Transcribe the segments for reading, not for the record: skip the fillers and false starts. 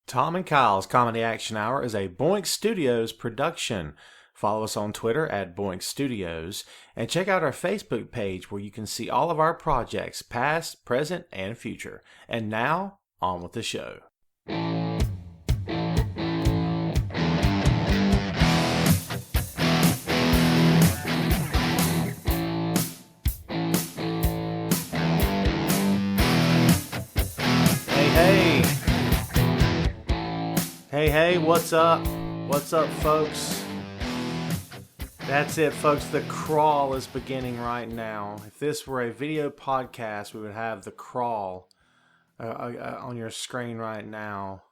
Tom and Kyle's Comedy Action Hour is a Boink Studios production. Follow us on Twitter at Boink Studios and check out our Facebook page where you can see all of our projects, past, present, and future. And now, on with the show. Hey, what's up? What's up, folks? That's it, folks. The crawl is beginning right now. If this were a video podcast, we would have the crawl on your screen right now.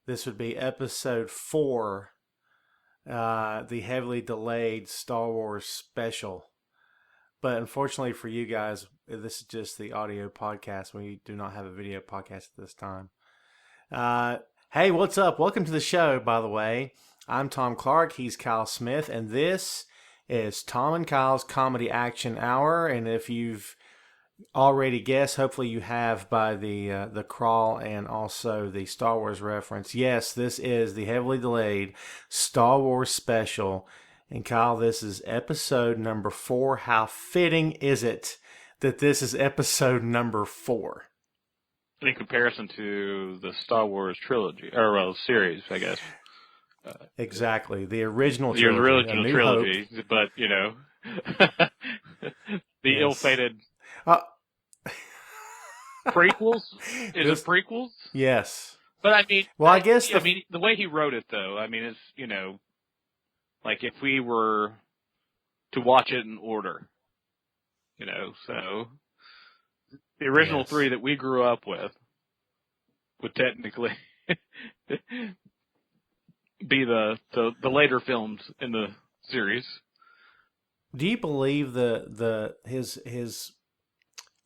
This would be episode 4, the heavily delayed Star Wars special. But unfortunately for you guys, this is just the audio podcast. We do not have a video podcast at this time. Hey, what's up? Welcome to the show, by the way. I'm Tom Clark, he's Kyle Smith, and this is Tom and Kyle's Comedy Action Hour. And if you've already guessed, hopefully you have by the crawl and also the Star Wars reference. Yes, this is the heavily delayed Star Wars special. And Kyle, this is episode number 4. How fitting is it that this is episode number 4? In comparison to the Star Wars trilogy, or series, I guess. Exactly, the original trilogy. The original trilogy, Hope. But, you know, the ill-fated prequels? Is it prequels? Yes. But, I mean, well, I guess the way he wrote it, though, I mean, it's, you know, like if we were to watch it in order, you know, so... The original 3 that we grew up with would technically be the later films in the series. Do you believe his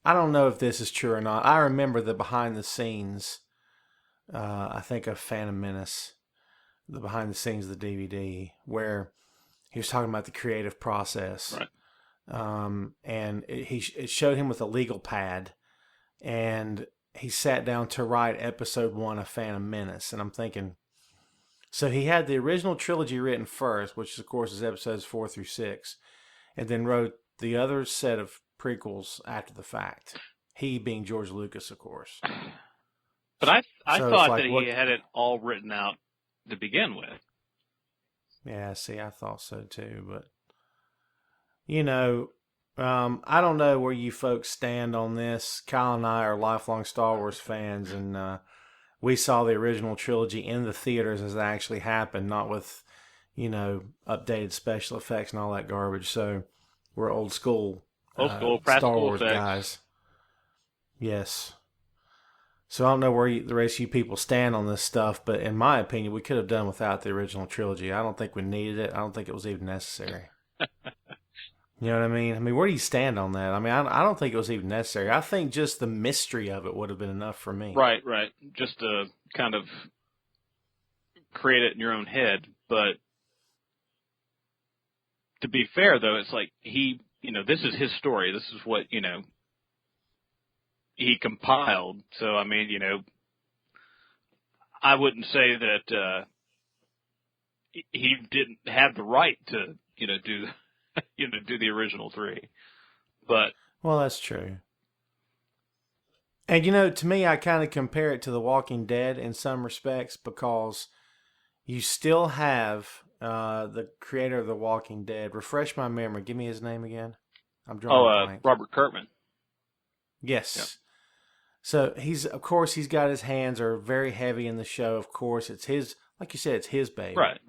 I don't know if this is true or not. I remember the behind the scenes, I think of Phantom Menace, the behind the scenes of the DVD, where he was talking about the creative process. Right. And it showed him with a legal pad, and he sat down to write episode 1 of Phantom Menace. And I'm thinking, so he had the original trilogy written first, which of course is episodes 4 through 6, and then wrote the other set of prequels after the fact. He being George Lucas, of course. But I thought that he had it all written out to begin with. Yeah, see, I thought so too, but you know, I don't know where you folks stand on this. Kyle and I are lifelong Star Wars fans, and we saw the original trilogy in the theaters as it actually happened, not with, you know, updated special effects and all that garbage. So we're old school Star Wars effects. guys. Yes. So I don't know where the rest of you people stand on this stuff, but in my opinion, we could have done without the original trilogy. I don't think we needed it. I don't think it was even necessary. You know what I mean? I mean, where do you stand on that? I mean, I don't think it was even necessary. I think just the mystery of it would have been enough for me. Right. Just to kind of create it in your own head. But to be fair, though, it's like this is his story. This is what, you know, he compiled. So, I mean, you know, I wouldn't say that he didn't have the right to, you know, do the original 3. But well, that's true. And you know, to me, I kind of compare it to The Walking Dead in some respects, because you still have the creator of The Walking Dead. Refresh my memory. Give me his name again. I'm drawing a blank. Robert Kirkman. Yes. Yep. So of course, he's got his hands are very heavy in the show. Of course, it's his, like you said, it's his baby. Right.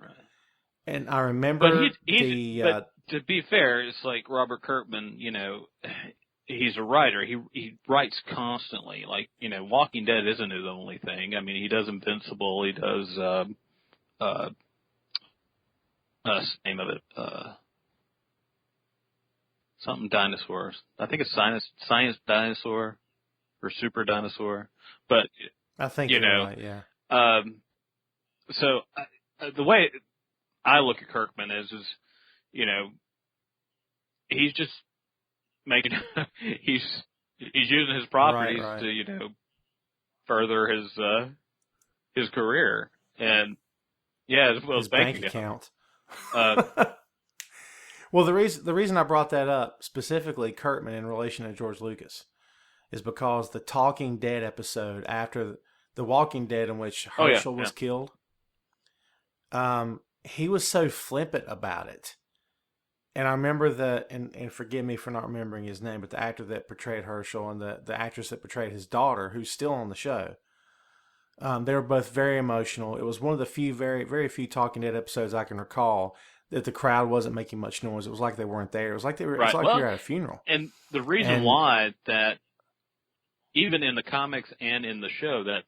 And I remember but to be fair, it's like Robert Kirkman, you know, he's a writer. He writes constantly. Like, you know, Walking Dead isn't his only thing. I mean, he does Invincible. He does, name of it, something dinosaurs. I think it's Science Dinosaur or Super Dinosaur. But I think you know, right, yeah. So the way I look at Kirkman is, you know, he's just making he's using his properties right. to, you know, further his career, and as well as his bank account. Well, the reason I brought that up specifically, Kirkman, in relation to George Lucas, is because the Talking Dead episode after The Walking Dead, in which Herschel was killed, he was so flippant about it. And I remember and forgive me for not remembering his name, but the actor that portrayed Herschel and the actress that portrayed his daughter, who's still on the show, they were both very emotional. It was one of the few, very, very few Talking Dead episodes I can recall that the crowd wasn't making much noise. It was like they weren't there. It was like they were. Right. It's like you're at a funeral. And the reason why that, even in the comics and in the show, that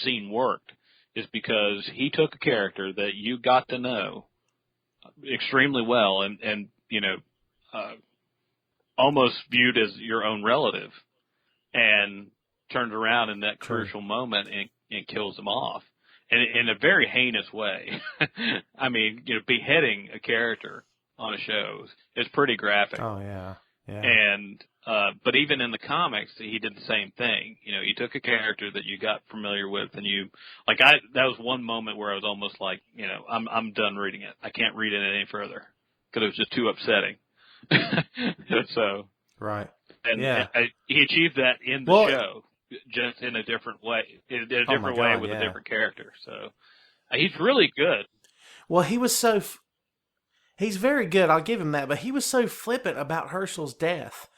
scene worked is because he took a character that you got to know extremely well and almost viewed as your own relative, and turned around in that crucial moment and kills him off. And in a very heinous way. I mean, beheading a character on a show is pretty graphic. Oh, yeah. Yeah. And, but even in the comics, he did the same thing. He took a character that you got familiar with, and that was one moment where I was almost like, I'm done reading it. I can't read it any further because it was just too upsetting. So. Right. And he achieved that in the show. Just in a different way, with a different character. So he's really good. Well, he's very good. I'll give him that. But he was so flippant about Herschel's death,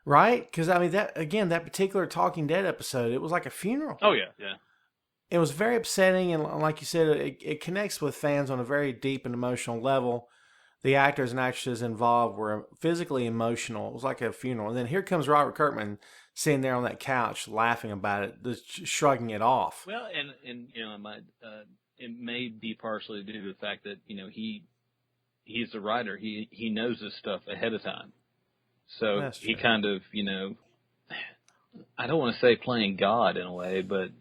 right? Because, I mean, that particular Talking Dead episode, it was like a funeral. Oh, yeah, yeah. It was very upsetting. And like you said, it connects with fans on a very deep and emotional level. The actors and actresses involved were physically emotional. It was like a funeral. And then here comes Robert Kirkman sitting there on that couch laughing about it, just shrugging it off. Well, and it may be partially due to the fact that, he's a writer. He knows this stuff ahead of time. So he kind of, I don't want to say playing God in a way, but,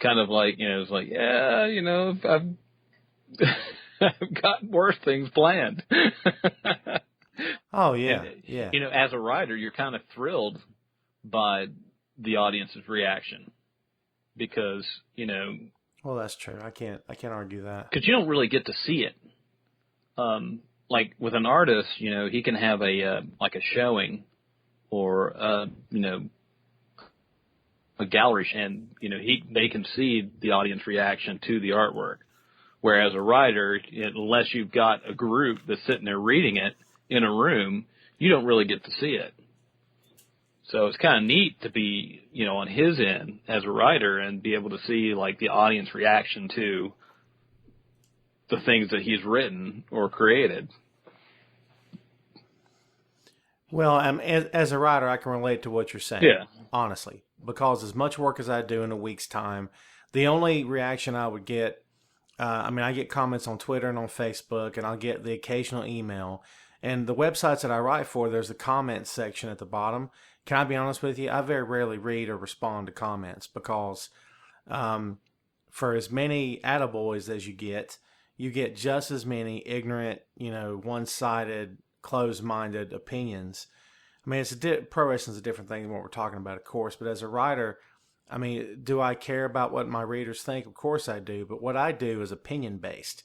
kind of like, it's like, I've got worse things planned. Oh, yeah, and, as a writer, you're kind of thrilled by the audience's reaction because, Well, that's true. I can't argue that. Because you don't really get to see it. Like with an artist, he can have a showing or, a gallery, and, they can see the audience reaction to the artwork. Whereas a writer, unless you've got a group that's sitting there reading it in a room, you don't really get to see it. So it's kind of neat to be, on his end as a writer and be able to see like the audience reaction to the things that he's written or created. Well, as a writer, I can relate to what you're saying. Yeah. Honestly, because as much work as I do in a week's time, the only reaction I would get, I get comments on Twitter and on Facebook, and I'll get the occasional email. And the websites that I write for, there's a comments section at the bottom. Can I be honest with you? I very rarely read or respond to comments because for as many attaboys as you get just as many ignorant, one-sided, closed-minded opinions. I mean, pro wrestling is a different thing than what we're talking about, of course. But as a writer, I mean, do I care about what my readers think? Of course I do. But what I do is opinion-based.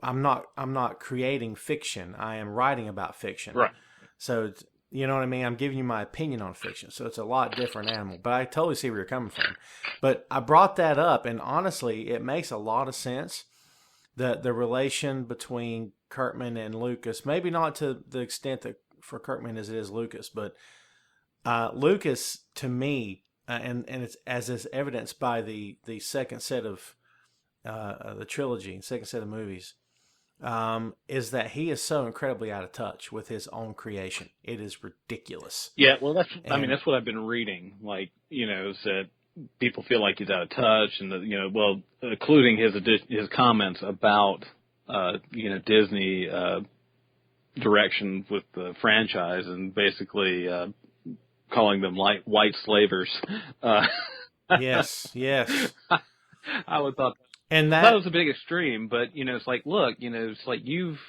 I'm not creating fiction. I am writing about fiction. Right. So, you know what I mean? I'm giving you my opinion on fiction. So it's a lot different animal. But I totally see where you're coming from. But I brought that up, and honestly, it makes a lot of sense. The relation between Kirkman and Lucas, maybe not to the extent that for Kirkman as it is Lucas, but Lucas, to me, and it's as is evidenced by the second set of the trilogy, second set of movies, is that he is so incredibly out of touch with his own creation. It is ridiculous. Yeah, well, that's what I've been reading. Like, is that people feel like he's out of touch, and including his comments about Disney direction with the franchise, and basically calling them white slavers. Yes. I would thought. And that was a big extreme, but, it's like, look, it's like you've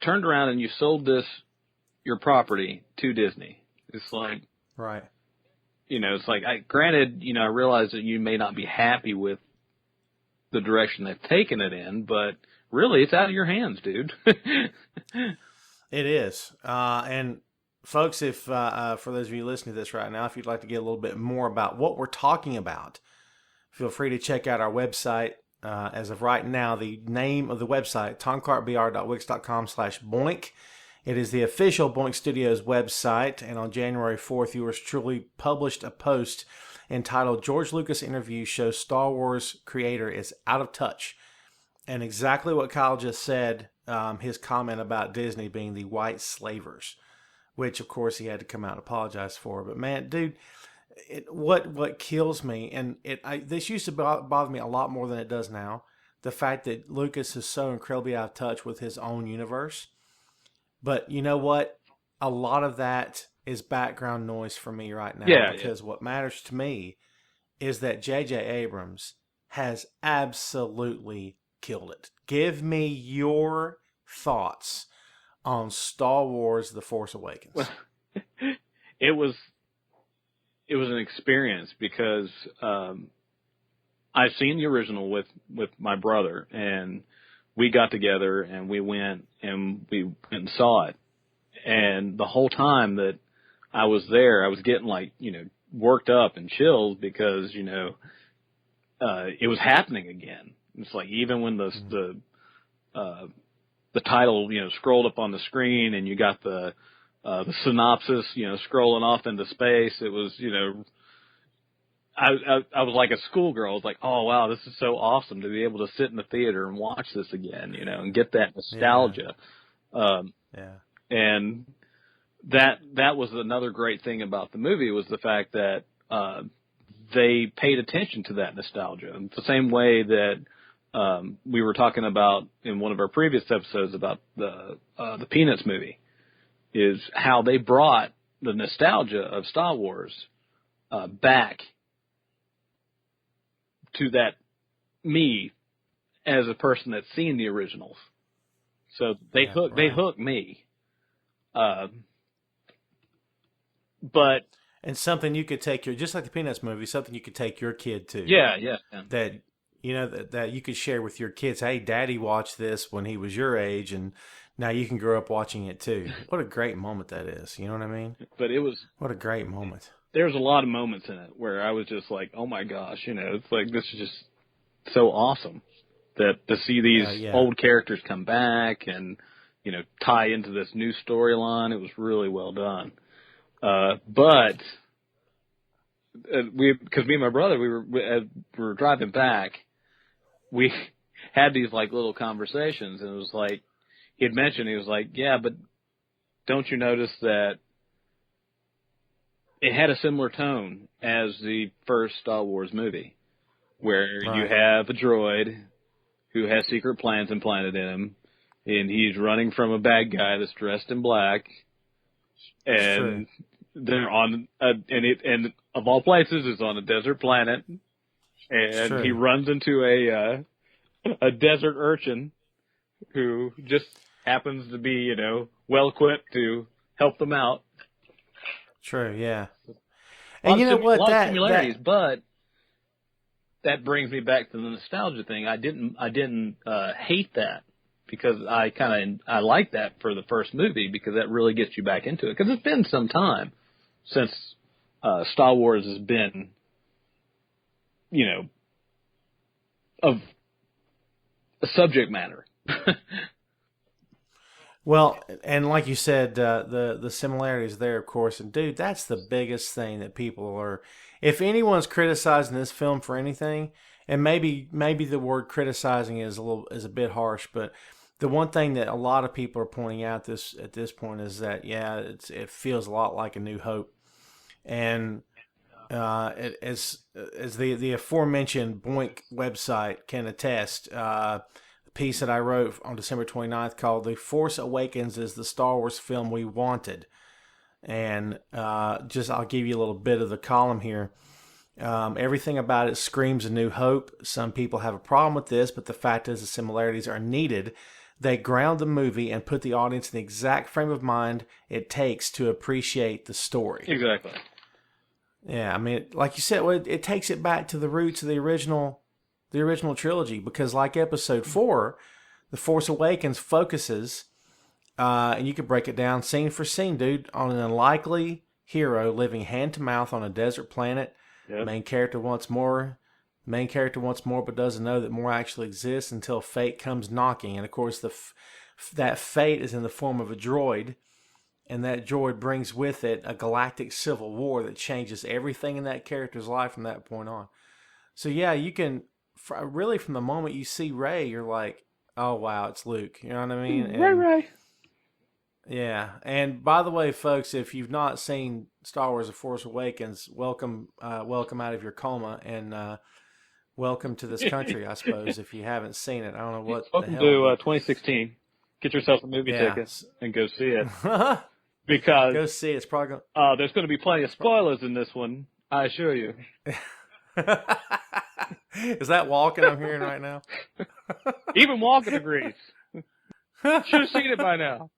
turned around and you sold your property to Disney. It's like, right. it's like, granted, I realize that you may not be happy with the direction they've taken it in, but really, it's out of your hands, dude. It is. And folks, if for those of you listening to this right now, if you'd like to get a little bit more about what we're talking about, feel free to check out our website. As of right now, the name of the website, tomcartbr.wix.com/boink. It is the official Boink Studios website, and on January 4th, yours truly published a post entitled George Lucas Interview Shows Star Wars Creator is Out of Touch. And exactly what Kyle just said, his comment about Disney being the white slavers, which of course he had to come out and apologize for. But man, dude, what kills me, and this used to bother me a lot more than it does now, the fact that Lucas is so incredibly out of touch with his own universe. But you know what? A lot of that is background noise for me right now, because what matters to me is that J.J. Abrams has absolutely killed it. Give me your thoughts on Star Wars: The Force Awakens. Well, it was an experience because I've seen the original with my brother, and we got together and we went and saw it. And the whole time that I was there, I was getting worked up and chilled because, it was happening again. It's like, even when the title, scrolled up on the screen and you got the synopsis, scrolling off into space, it was, I was like a schoolgirl. I was like, oh wow, this is so awesome to be able to sit in the theater and watch this again, and get that nostalgia. And that was another great thing about the movie, was the fact that they paid attention to that nostalgia. And the same way that we were talking about in one of our previous episodes about the Peanuts movie, is how they brought the nostalgia of Star Wars back to that me as a person that's seen the originals. So they hook me. But and something you could take just like the Peanuts movie, something you could take your kid to. Yeah. That that you could share with your kids. Hey, Daddy watched this when he was your age, and now you can grow up watching it too. What a great moment that is. You know what I mean? But what a great moment. There's a lot of moments in it where I was just like, oh my gosh, it's like, this is just so awesome that to see these old characters come back and, tie into this new storyline. It was really well done. But because me and my brother, we were driving back, we had these little conversations, and it was like, he had mentioned, he was like, yeah, but don't you notice that it had a similar tone as the first Star Wars movie, where you have a droid who has secret plans implanted in him, and he's running from a bad guy that's dressed in black, and they're on and of all places is on a desert planet, and he runs into a desert urchin who just happens to be well equipped to help them out. True, yeah. And you know what? A lot of similarities, but that brings me back to the nostalgia thing. I didn't hate that, because I like that for the first movie, because that really gets you back into it. Because it's been some time since Star Wars has been, of a subject matter. Well, and like you said, the similarities there, of course. And dude, that's the biggest thing that people are. If anyone's criticizing this film for anything, and maybe the word criticizing is a bit harsh, but the one thing that a lot of people are pointing out at this point is that it feels a lot like A New Hope, and as the aforementioned Boink website can attest. Piece that I wrote on December 29th called "The Force Awakens is the Star Wars film we wanted," and I'll give you a little bit of the column here. Everything about it screams A New Hope. Some people have a problem with this, but the fact is the similarities are needed. They ground the movie and put the audience in the exact frame of mind it takes to appreciate the story. Exactly. Yeah, I mean, like you said, it takes it back to the roots of the original trilogy, because like Episode 4, The Force Awakens focuses, and you could break it down scene for scene, dude, on an unlikely hero living hand to mouth on a desert planet. Yep. Main character wants more, but doesn't know that more actually exists until fate comes knocking. And of course, that fate is in the form of a droid. And that droid brings with it a galactic civil war that changes everything in that character's life from that point on. So yeah, you can really, from the moment you see Rey, you're like, oh wow, it's Luke. You know what I mean? And, Rey. Yeah. And by the way, folks, if you've not seen Star Wars: The Force Awakens, welcome out of your coma, and welcome to this country, I suppose. If you haven't seen it, I don't know what. Welcome the hell to 2016. Get yourself a movie ticket and go see it. go Because see it. It's probably there's going to be plenty of spoilers in this one, I assure you. Is that Walken I'm hearing right now? Even Walken agrees. Should have seen it by now.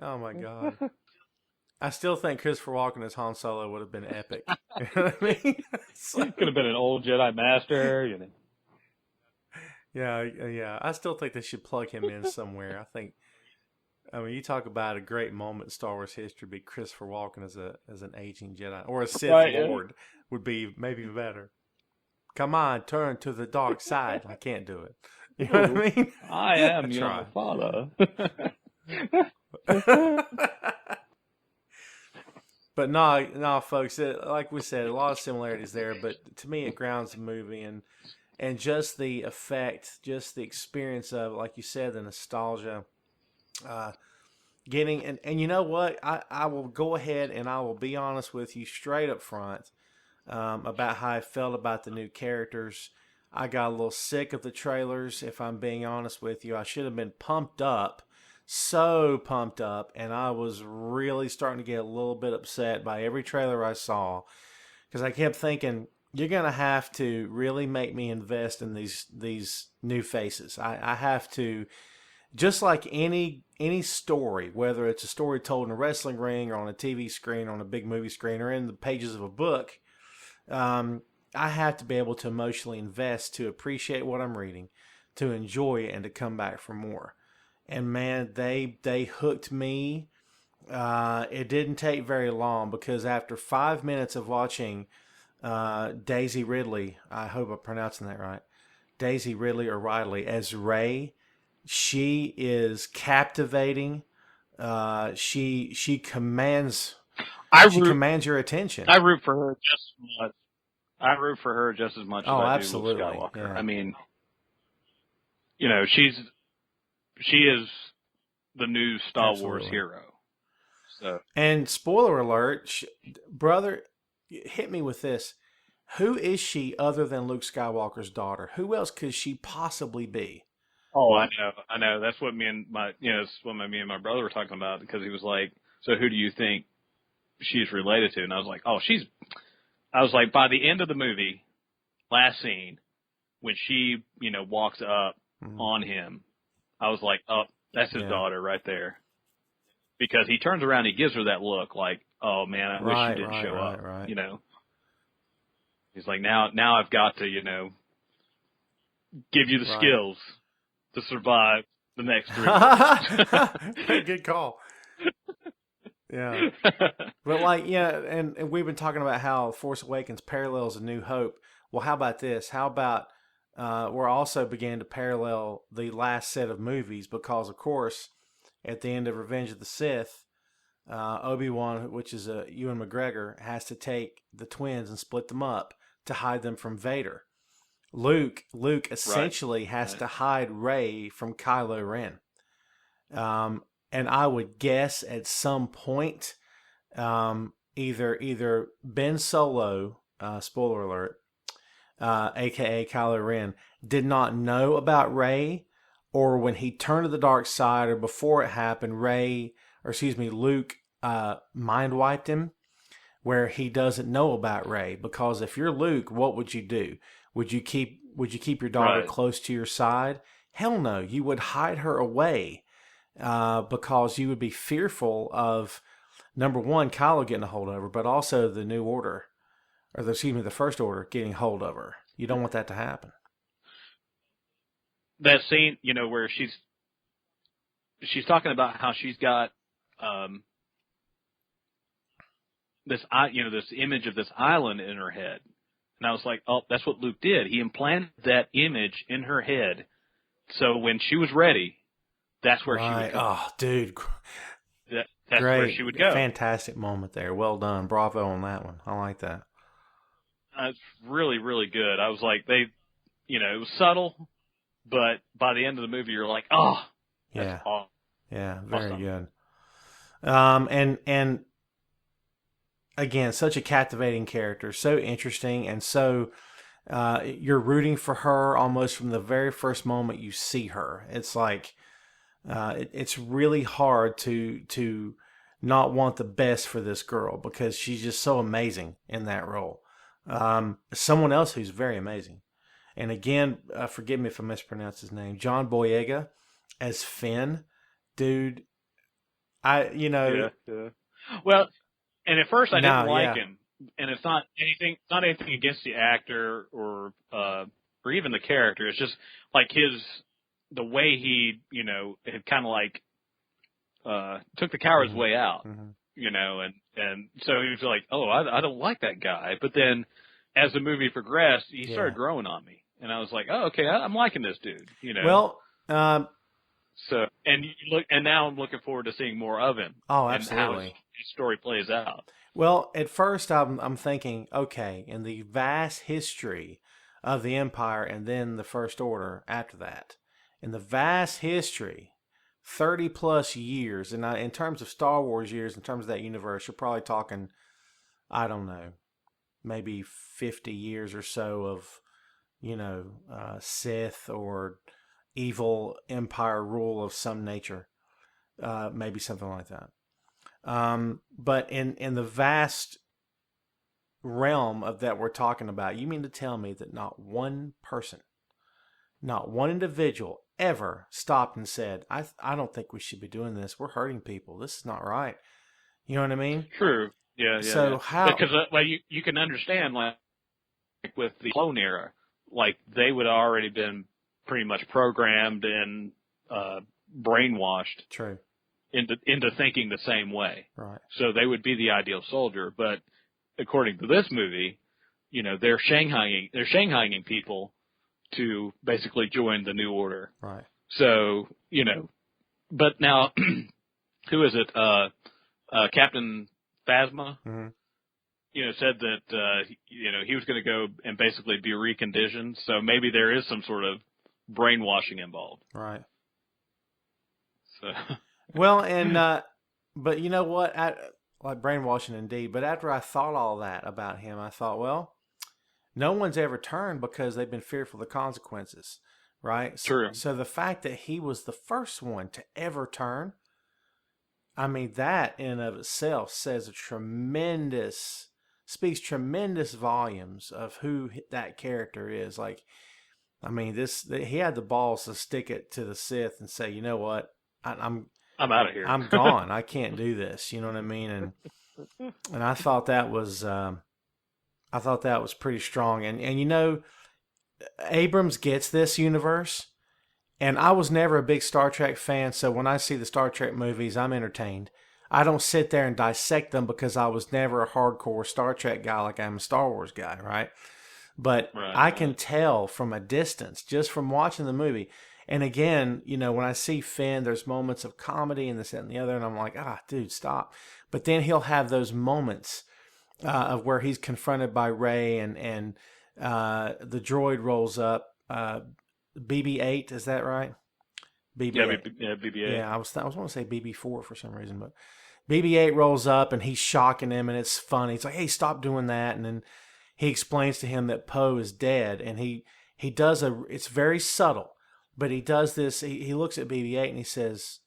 Oh my God. I still think Christopher Walken as Han Solo would have been epic. You know what I mean? Could have been an old Jedi Master, you know. Yeah. I still think they should plug him in somewhere. I mean, you talk about a great moment in Star Wars history. Be Christopher Walken as an aging Jedi, or a Sith Lord would be maybe better. Come on, turn to the dark side. I can't do it. You know what I mean? I am your father. But no, folks. Like we said, a lot of similarities there. But to me, it grounds the movie and just the effect, just the experience of, like you said, the nostalgia. Getting and you know what? I will go ahead and I will be honest with you straight up front about how I felt about the new characters. I got a little sick of the trailers, if I'm being honest with you. I should have been pumped up, so pumped up, and I was really starting to get a little bit upset by every trailer I saw, because I kept thinking, you're going to have to really make me invest in these new faces. I have to, just like any story, whether it's a story told in a wrestling ring or on a TV screen, on a big movie screen, or in the pages of a book, I have to be able to emotionally invest to appreciate what I'm reading, to enjoy it, and to come back for more. And man, they hooked me. It didn't take very long, because after 5 minutes of watching Daisy Ridley, I hope I'm pronouncing that right, Daisy Ridley or Ridley as Rey, she is captivating. She commands your attention. I root for her just as much. I root for her just as much as I absolutely. do Luke Skywalker. Yeah. I mean, you know, she is the new Star Wars hero. So, and spoiler alert, brother, hit me with this. Who is she other than Luke Skywalker's daughter? Who else could she possibly be? Oh, I know. That's what me and my brother were talking about, because he was like, "So who do you think she's related to?" And I was like, by the end of the movie, last scene, when she, walks up on him, I was like, oh, that's his daughter right there. Because he turns around, he gives her that look like, oh man, I wish you didn't show up. Right. He's like, now I've got to, give you the skills to survive the next 3 years. Good call. Yeah. But and we've been talking about how Force Awakens parallels A New Hope. Well, how about this? How about we're also beginning to parallel the last set of movies, because, of course, at the end of Revenge of the Sith, Obi-Wan, which is Ewan McGregor, has to take the twins and split them up to hide them from Vader. Luke essentially has to hide Rey from Kylo Ren. And I would guess at some point, either Ben Solo, spoiler alert, aka Kylo Ren, did not know about Rey, or when he turned to the dark side, or before it happened, Luke mind wiped him, where he doesn't know about Rey. Because if you're Luke, what would you do? Would you keep your daughter close to your side? Hell no, you would hide her away. Because you would be fearful of number one, Kylo getting a hold of her, but also the New Order, the First Order getting hold of her. You don't want that to happen. That scene, where she's talking about how she's got this image of this island in her head, and I was like, oh, that's what Luke did. He implanted that image in her head, so when she was ready, that's where she would go. Oh, dude. That's great. Where she would go. Fantastic moment there. Well done. Bravo on that one. I like that. It's really, really good. I was like, it was subtle, but by the end of the movie, you're like, oh, that's awesome. Yeah, very good. And again, such a captivating character, so interesting, and so you're rooting for her almost from the very first moment you see her. It's like it's really hard to not want the best for this girl because she's just so amazing in that role. Someone else who's very amazing, and again, forgive me if I mispronounce his name, John Boyega as Finn, dude. Yeah. Well, and at first I didn't like him, and it's not anything against the actor or even the character. It's just like the way he had kind of like took the coward's way out, and so he was like, oh, I don't like that guy. But then as the movie progressed, he started growing on me, and I was like, oh, okay, I'm liking this dude. Well, so and now I'm looking forward to seeing more of him. Oh, absolutely. And how his story plays out. Well, at first I'm thinking, okay, in the vast history of the Empire and then the First Order after that, in the vast history, 30 plus years, and in terms of Star Wars years, in terms of that universe, you're probably talking, I don't know, maybe 50 years or so of, Sith or evil Empire rule of some nature, maybe something like that. But in the vast realm of that we're talking about, you mean to tell me that not one person, not one individual ever stopped and said, I don't think we should be doing this. We're hurting people. This is not right. You know what I mean? True. Yeah. So how? Because you can understand like with the clone era, like they would have already been pretty much programmed and brainwashed. True. Into thinking the same way. Right. So they would be the ideal soldier. But according to this movie, they're Shanghaiing people to basically join the New Order. Right. So, but now, who is it? Captain Phasma, said that, he was going to go and basically be reconditioned. So maybe there is some sort of brainwashing involved. Right. So. Well, and, but you know what? Like brainwashing indeed. But after I thought all that about him, I thought, well, no one's ever turned because they've been fearful of the consequences, right? True. So the fact that he was the first one to ever turn, I mean, that in and of itself speaks tremendous volumes of who that character is. Like, I mean, he had the balls to stick it to the Sith and say, you know what, I'm out of here. I'm gone. I can't do this. You know what I mean? And I thought that was pretty strong. And Abrams gets this universe. And I was never a big Star Trek fan, so when I see the Star Trek movies, I'm entertained. I don't sit there and dissect them because I was never a hardcore Star Trek guy like I'm a Star Wars guy, right? But I can tell from a distance, just from watching the movie. And again, when I see Finn, there's moments of comedy and this and the other, and I'm like, dude, stop. But then he'll have those moments of where he's confronted by Rey and the droid rolls up. BB-8, is that right? BB-8. Yeah, BB-8. Yeah, I was going to say BB-4 for some reason, but BB-8 rolls up and he's shocking him, and it's funny. It's like, hey, stop doing that. And then he explains to him that Poe is dead, and he does it's very subtle, but he does this. He looks at BB-8 and he says,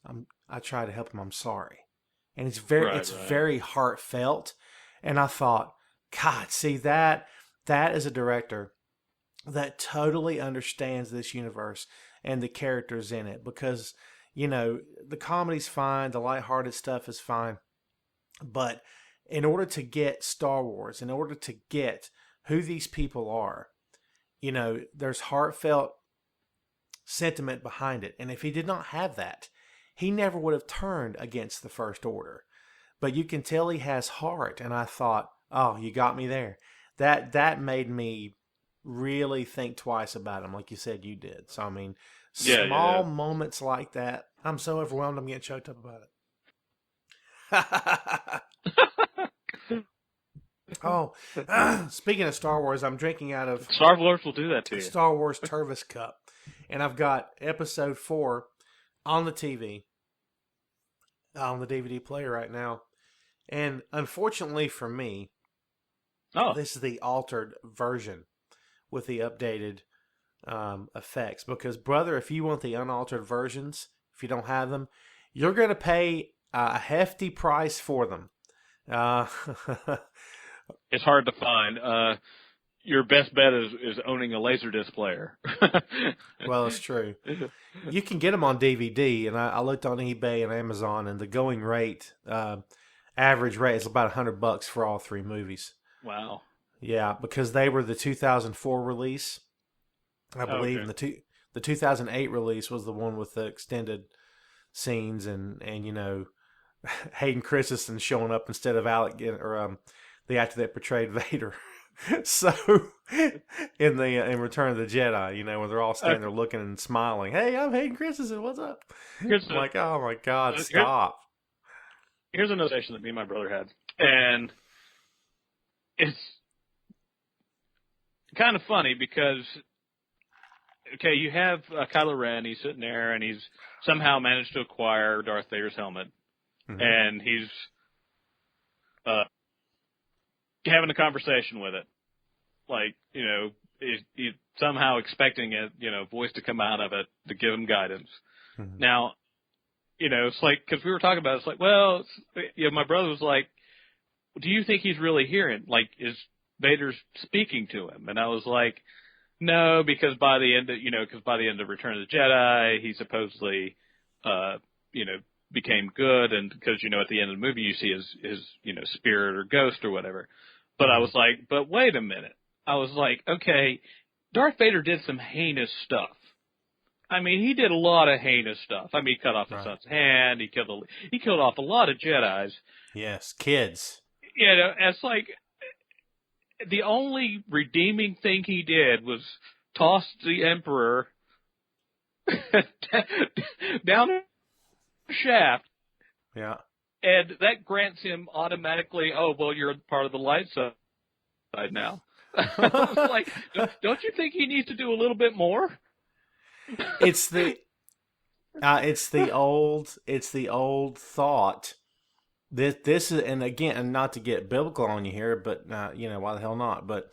I tried to help him. I'm sorry. And it's very heartfelt. And I thought, God, see that is a director that totally understands this universe and the characters in it, because, the comedy's fine, the lighthearted stuff is fine, But in order to get Star Wars, in order to get who these people are, there's heartfelt sentiment behind it. And if he did not have that, he never would have turned against the First Order. But you can tell he has heart. And I thought, oh, you got me there. That made me really think twice about him, like you said you did. So, I mean, small moments like that. I'm so overwhelmed I'm getting choked up about it. Oh, speaking of Star Wars, I'm drinking out of Star Wars will do that to you. Star Wars Tervis Cup. And I've got episode 4 on the TV, on the DVD player right now. And unfortunately for me, this is the altered version with the updated effects. Because, brother, if you want the unaltered versions, if you don't have them, you're going to pay a hefty price for them. It's hard to find. Your best bet is owning a Laserdisc player. Well, it's true. You can get them on DVD, and I looked on eBay and Amazon, and the going rate, average rate is about $100 for all 3 movies. Wow. Yeah, because they were the 2004 release, I believe, and the 2008 release was the one with the extended scenes and Hayden Christensen showing up instead of Alec or the actor that portrayed Vader. So in Return of the Jedi, where they're all standing there looking and smiling, "Hey, I'm Hayden Christensen. What's up?" I'm like, "Oh my God, stop!" Here's a notation that me and my brother had, and it's kind of funny because, okay, you have Kylo Ren. He's sitting there, and he's somehow managed to acquire Darth Vader's helmet, and he's having a conversation with it. Like, he's somehow expecting it, voice to come out of it to give him guidance. Mm-hmm. Now, it's like, because we were talking about it, it's like, well, my brother was like, do you think he's really hearing? Like, is Vader's speaking to him? And I was like, no, because by the end of Return of the Jedi, he supposedly, became good, and because, at the end of the movie, you see his spirit or ghost or whatever. But I was like, but wait a minute. I was like, okay, Darth Vader did some heinous stuff. I mean, he did a lot of heinous stuff. I mean, he cut off his son's hand. He killed off a lot of Jedis. Yes, kids. It's like the only redeeming thing he did was toss the Emperor down the shaft. Yeah. And that grants him automatically, oh, well, you're part of the light side now. I was like, don't you think he needs to do a little bit more? It's the old thought. This is, and again, and not to get biblical on you here, but why the hell not? But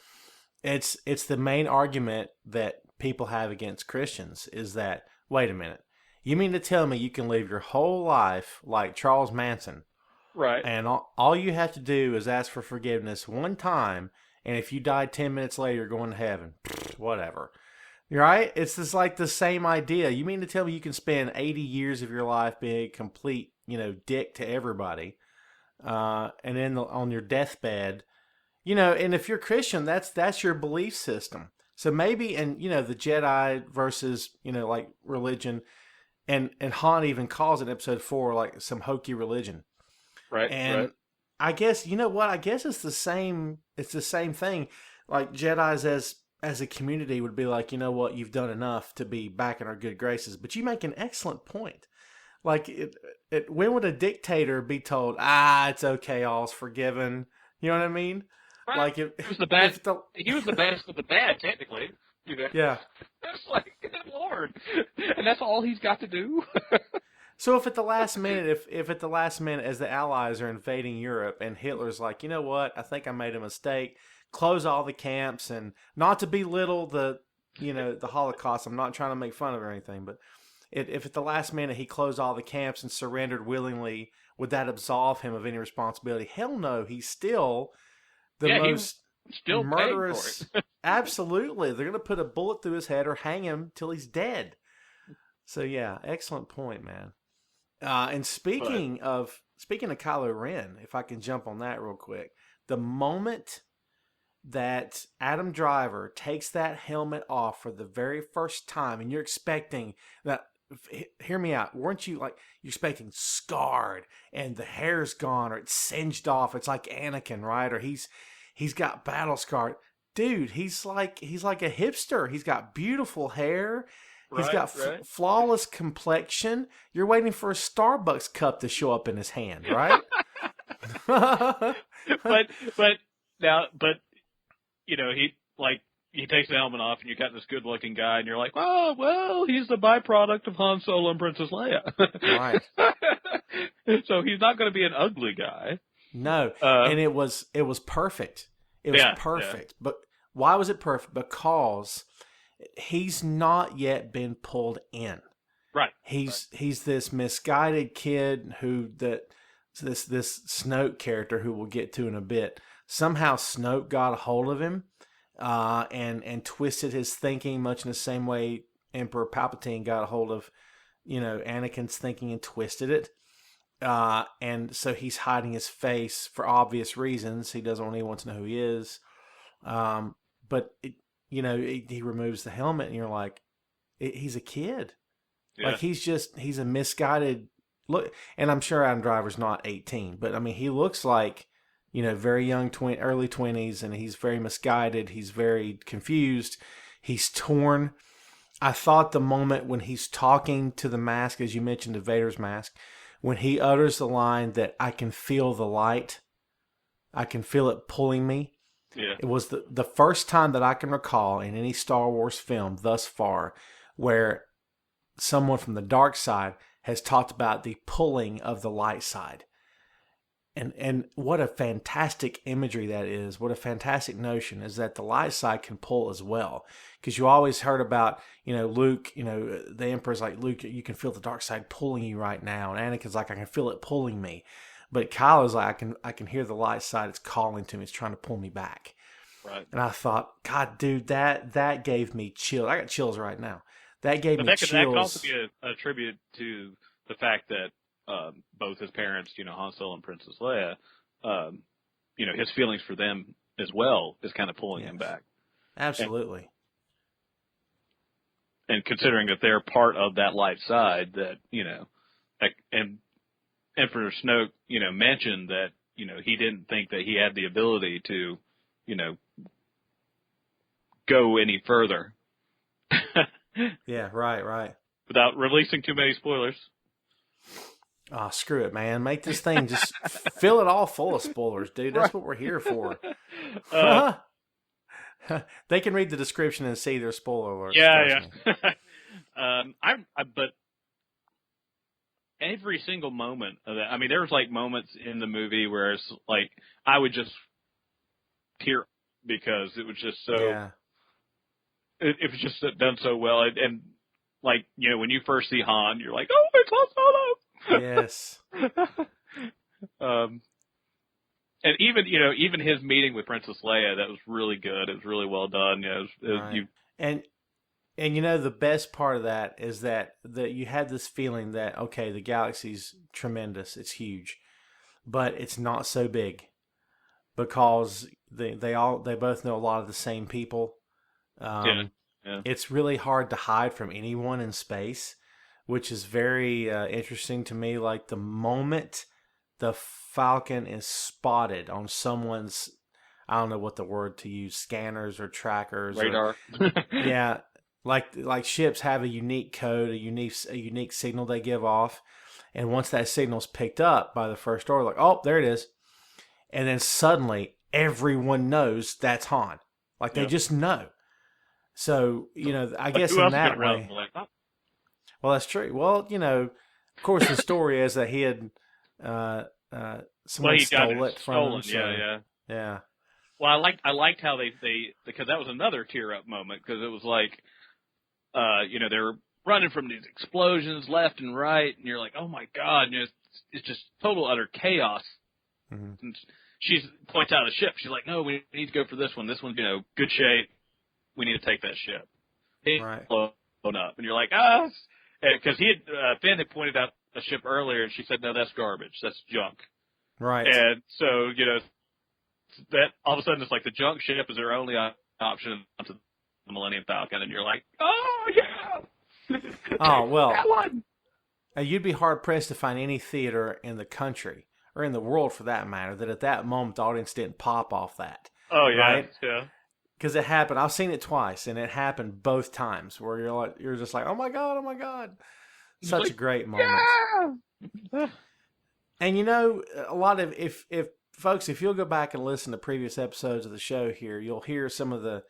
it's the main argument that people have against Christians is that, wait a minute, you mean to tell me you can live your whole life like Charles Manson, right? And all you have to do is ask for forgiveness one time, and if you die 10 minutes later, you're going to heaven. Whatever. Right? It's just like the same idea. You mean to tell me you can spend 80 years of your life being a complete, dick to everybody, and then on your deathbed, and if you're Christian, that's your belief system. So maybe, and the Jedi versus, like religion, and Han even calls it in episode 4 like some hokey religion. Right. And right. I guess, I guess it's the same thing. Like Jedis as a community would be like, you've done enough to be back in our good graces. But you make an excellent point. Like, when would a dictator be told, it's okay, all's forgiven? You know what I mean? Right. Like, he was the bad. He was the best of the bad, technically. Yeah. It's like, good Lord, and that's all he's got to do. So if at the last minute, as the Allies are invading Europe, and Hitler's like, you know what, I think I made a mistake. Close all the camps, and not to belittle the Holocaust. I'm not trying to make fun of it or anything, but if at the last minute he closed all the camps and surrendered willingly, would that absolve him of any responsibility? Hell no. He's still the most murderous. Absolutely. They're going to put a bullet through his head or hang him till he's dead. So yeah, excellent point, man. And speaking of Kylo Ren, if I can jump on that real quick, the moment that Adam Driver takes that helmet off for the very first time, and you're expecting that. Hear me out. Weren't you like you're expecting scarred and the hair's gone or it's singed off? It's like Anakin, right? Or he's got battle scarred. Dude, he's like a hipster. He's got beautiful hair. He's got flawless complexion. You're waiting for a Starbucks cup to show up in his hand, right? but you know, he takes the helmet off, and you got this good-looking guy, and you're like, oh, well, he's the byproduct of Han Solo and Princess Leia. Right. So he's not going to be an ugly guy. No, and it was perfect. It was perfect. Yeah. But why was it perfect? Because he's not yet been pulled in. Right. He's this misguided kid this Snoke character who we'll get to in a bit. Somehow Snoke got a hold of him. And twisted his thinking much in the same way Emperor Palpatine got a hold of, Anakin's thinking and twisted it. And so he's hiding his face for obvious reasons. He doesn't want anyone to know who he is. But he removes the helmet, and you're like, he's a kid. Yeah. Like he's a misguided look. And I'm sure Adam Driver's not 18, but I mean, he looks like, very young, early 20s, and he's very misguided. He's very confused. He's torn. I thought the moment when he's talking to the mask, as you mentioned, to Vader's mask, when he utters the line that I can feel the light, I can feel it pulling me. Yeah. It was the first time that I can recall in any Star Wars film thus far where someone from the dark side has talked about the pulling of the light side. And what a fantastic imagery that is. What a fantastic notion is that the light side can pull as well. Because you always heard about, Luke, the Emperor's like, Luke, you can feel the dark side pulling you right now. And Anakin's like, I can feel it pulling me. But Kylo's like, I can hear the light side. It's calling to me. It's trying to pull me back. Right. And I thought, God, dude, that gave me chills. I got chills right now. That gave me chills. That could also be a tribute to the fact that both his parents, Han Solo and Princess Leia, his feelings for them as well is kind of pulling him back. Absolutely. And considering that they're part of that light side, that and Emperor Snoke, mentioned that he didn't think that he had the ability to, go any further. Yeah, right. Without releasing too many spoilers. Oh, screw it, man. Make this thing just fill it all full of spoilers, dude. That's what we're here for. They can read the description and see their spoiler alerts. Yeah. But every single moment of that, I mean, there was like moments in the movie where it's like, I would just tear because it was just so, it was just done so well. And like, when you first see Han, you're like, oh, it's Han Solo. Yes. And even his meeting with Princess Leia, that was really good. It was really well done. And the best part of that is that you had this feeling that, okay, the galaxy's tremendous, it's huge, but it's not so big because they both know a lot of the same people. It's really hard to hide from anyone in space, which is very interesting to me. Like the moment the Falcon is spotted on someone's, I don't know what the word to use, scanners or trackers. Radar. Yeah. Like ships have a unique code, a unique signal they give off. And once that signal's picked up by the First Order, like, oh, there it is. And then suddenly everyone knows that's Han. Like they just know. So, I guess in that way. Well, that's true. Well, of course, the story is that he had someone stole it from him. So, yeah. Well, I liked how they because that was another tear up moment because it was like, they were running from these explosions left and right, and you're like, oh my God, it's just total utter chaos. Mm-hmm. And she points out a ship. She's like, no, we need to go for this one. This one's good shape. We need to take that ship. Right. Blown up, and you're like, because Finn had pointed out a ship earlier, and she said, "No, that's garbage. That's junk." Right. And so, that all of a sudden it's like the junk ship is their only option to the Millennium Falcon, and you're like, "Oh yeah, Oh well, that one." you'd be hard pressed to find any theater in the country or in the world, for that matter, that at that moment the audience didn't pop off that. Oh yeah, right? yeah. Because it happened. I've seen it twice, and it happened both times where you're just like, oh my god, such like, a great moment. Yeah! And a lot of if folks, if you'll go back and listen to previous episodes of the show here, you'll hear some of the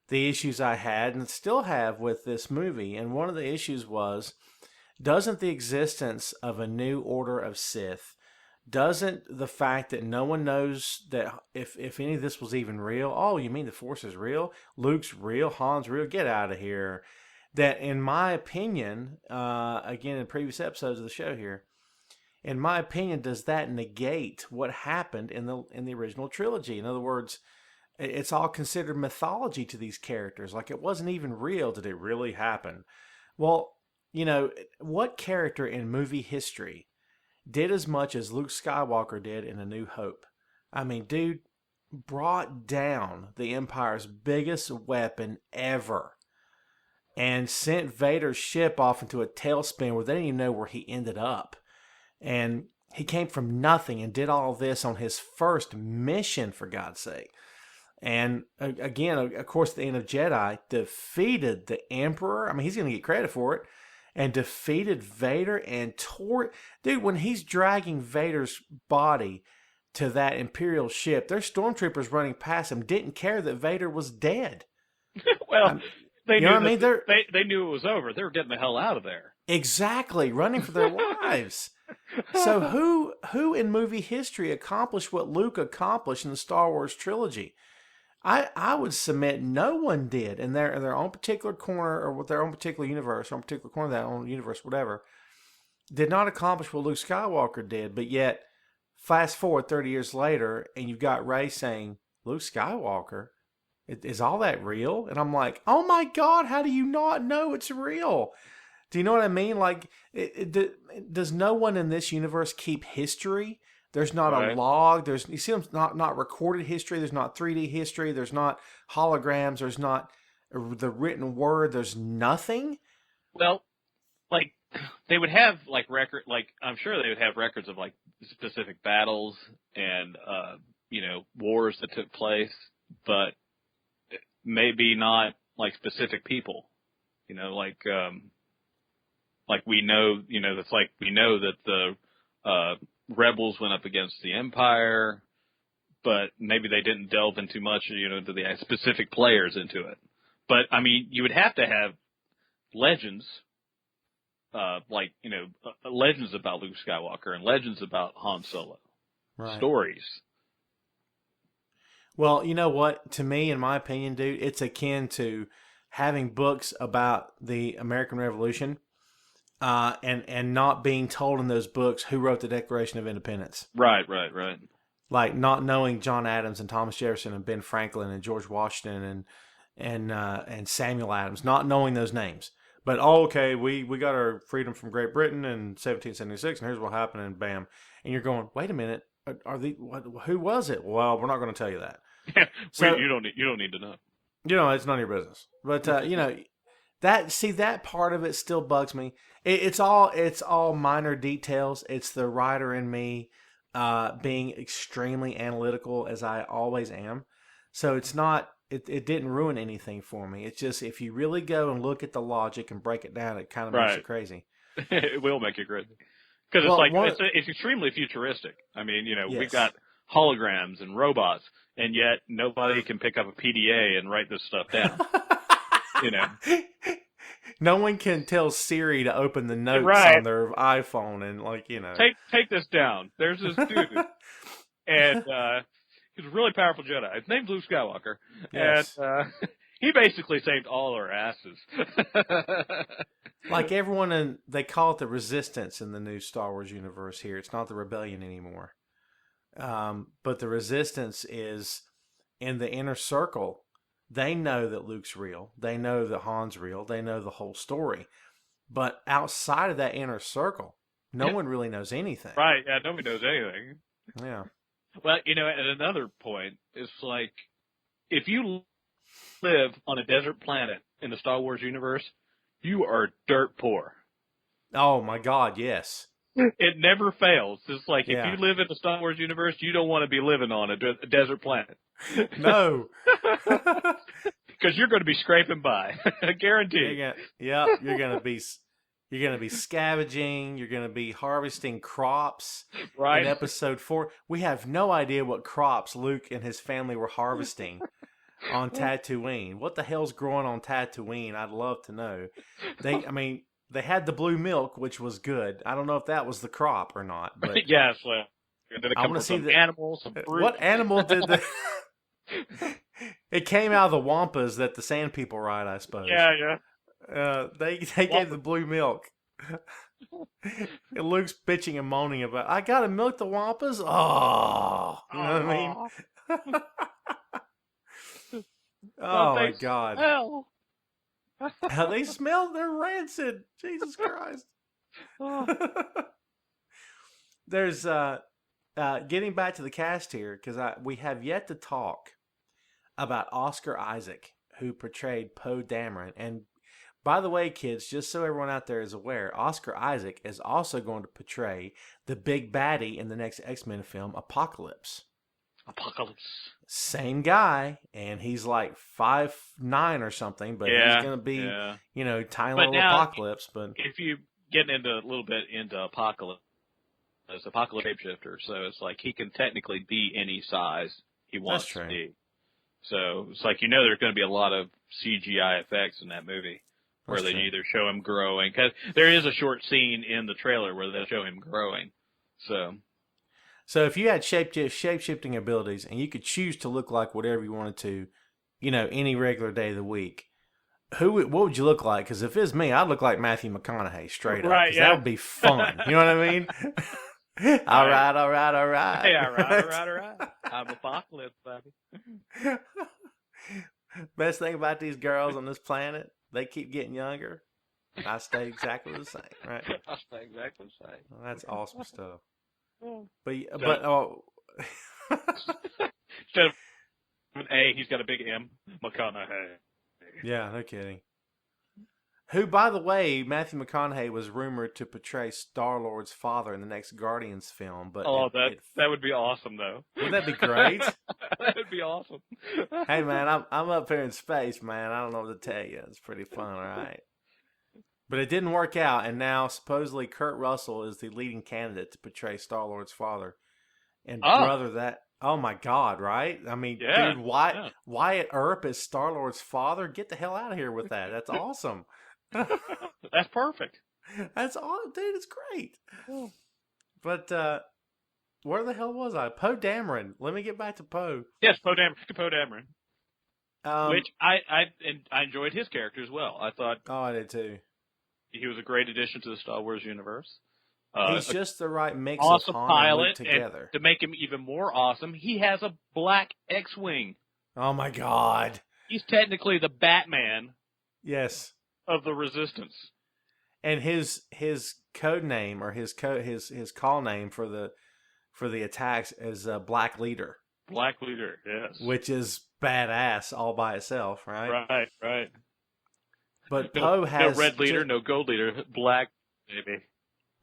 issues I had and still have with this movie. And one of the issues was, doesn't the existence of a new order of Sith, doesn't the fact that no one knows that if any of this was even real, oh, you mean the Force is real? Luke's real? Han's real? Get out of here. That, in my opinion, again, in previous episodes of the show here, in my opinion, does that negate what happened in the original trilogy? In other words, it's all considered mythology to these characters. Like, it wasn't even real. Did it really happen? Well, what character in movie history did as much as Luke Skywalker did in A New Hope? I mean, dude brought down the Empire's biggest weapon ever and sent Vader's ship off into a tailspin where they didn't even know where he ended up. And he came from nothing and did all this on his first mission, for God's sake. And again, of course, the end of Jedi defeated the Emperor. I mean, he's going to get credit for it. And defeated Vader and tore... Dude, when he's dragging Vader's body to that Imperial ship, there's stormtroopers running past him, didn't care that Vader was dead. Well, they knew what I mean? They knew it was over. They were getting the hell out of there. Exactly, running for their lives. So who in movie history accomplished what Luke accomplished in the Star Wars trilogy? I would submit no one did in their own particular corner or with their own particular universe, or own particular corner of that own universe, whatever, did not accomplish what Luke Skywalker did. But yet, fast forward 30 years later, and you've got Rey saying, Luke Skywalker, is all that real? And I'm like, oh my God, how do you not know it's real? Do you know what I mean? Like, does no one in this universe keep history? There's not a log. You see, not recorded history. There's not 3D history. There's not holograms. There's not the written word. There's nothing. Well, like, they would have I'm sure they would have records of like specific battles and wars that took place, but maybe not like specific people. Like we know, that's like we know that the rebels went up against the Empire, but maybe they didn't delve into much, into the specific players into it. But I mean, you would have to have legends, legends about Luke Skywalker and legends about Han Solo, stories. Well, you know what? To me, in my opinion, dude, it's akin to having books about the American Revolution. And not being told in those books who wrote the Declaration of Independence. Right. Like not knowing John Adams and Thomas Jefferson and Ben Franklin and George Washington and Samuel Adams, not knowing those names. But okay, we got our freedom from Great Britain in 1776, and here's what happened, and bam. And you're going, wait a minute, who was it? Well, we're not going to tell you that. So you don't need to know. It's none of your business. But that part of it still bugs me. It's all minor details. It's the writer in me being extremely analytical, as I always am. So it's not. It didn't ruin anything for me. It's just, if you really go and look at the logic and break it down, it kind of makes you crazy. It will make you crazy because it's extremely futuristic. I mean, Yes. We've got holograms and robots, and yet nobody can pick up a PDA and write this stuff down. No one can tell Siri to open the notes on their iPhone and Take this down. There's this dude, and he's a really powerful Jedi. His name's Luke Skywalker, yes. And he basically saved all our asses. Like everyone they call it the Resistance in the new Star Wars universe here. It's not the Rebellion anymore, but the Resistance is in the inner circle. They know that Luke's real. They know that Han's real. They know the whole story. But outside of that inner circle, No one really knows anything. Right? Yeah, nobody knows anything. Yeah. Well, at another point, it's like if you live on a desert planet in the Star Wars universe, you are dirt poor. Oh my God, yes. It never fails. It's like if Yeah. you live in the Star Wars universe, you don't want to be living on a desert planet. No. Because you're going to be scraping by, guaranteed. You're gonna be scavenging. You're gonna be harvesting crops. Right. In Episode 4, we have no idea what crops Luke and his family were harvesting on Tatooine. What the hell's growing on Tatooine? I'd love to know. They had the blue milk, which was good. I don't know if that was the crop or not, but yes. Well, did it I come want to from see some animals, some fruit? What animal did the? It came out of the wampas that the sand people ride, I suppose. Yeah. They gave the blue milk. And Luke's bitching and moaning about, I gotta milk the wampas. Oh, you know what I mean? Oh my God! Hell. How they smell? They're rancid. Jesus Christ! There's getting back to the cast here, because we have yet to talk about Oscar Isaac, who portrayed Poe Dameron. And by the way, kids, just so everyone out there is aware, Oscar Isaac is also going to portray the big baddie in the next X-Men film, Apocalypse. Same guy, and he's like 5'9" or something, but he's going to be, tiny little Apocalypse. But if you get into a little bit into Apocalypse, it's Apocalypse shapeshifter, so it's like he can technically be any size he wants to be. So it's like there's going to be a lot of CGI effects in that movie where they either show him growing, because there is a short scene in the trailer where they show him growing. So if you had shape-shifting abilities and you could choose to look like whatever you wanted to, any regular day of the week, what would you look like? Because if it's me, I'd look like Matthew McConaughey straight up. Right, that would be fun. You know what I mean? All right. Hey, all right. I'm Apocalypse, baby. Best thing about these girls on this planet, they keep getting younger. I stay exactly the same, right? I stay exactly the same. Well, that's awesome stuff. Instead of an A, he's got a big M. McConaughey. Yeah, no kidding. Who, by the way, Matthew McConaughey was rumored to portray Star-Lord's father in the next Guardians film. But that would be awesome, though. Wouldn't that be great? That would be awesome. Hey, man, I'm up here in space, man. I don't know what to tell you. It's pretty fun, all right? But it didn't work out, and now supposedly Kurt Russell is the leading candidate to portray Star-Lord's father. And oh my God, right? I mean, dude, Wyatt Earp is Star-Lord's father? Get the hell out of here with that. That's awesome. That's perfect. That's all, dude. It's great. But where the hell was I? Poe Dameron. Let me get back to Poe. Yes, Poe Dameron. Which I enjoyed his character as well. I thought. Oh, I did too. He was a great addition to the Star Wars universe. He's just the right mix awesome of Han pilot, and Luke together. And to make him even more awesome, he has a black X-wing. Oh my God! He's technically the Batman. Yes. Of the Resistance. And his code name or his call name for the attacks is Black Leader. Black Leader, yes. Which is badass all by itself, right? Right. But Poe has no red leader, no gold leader, black baby.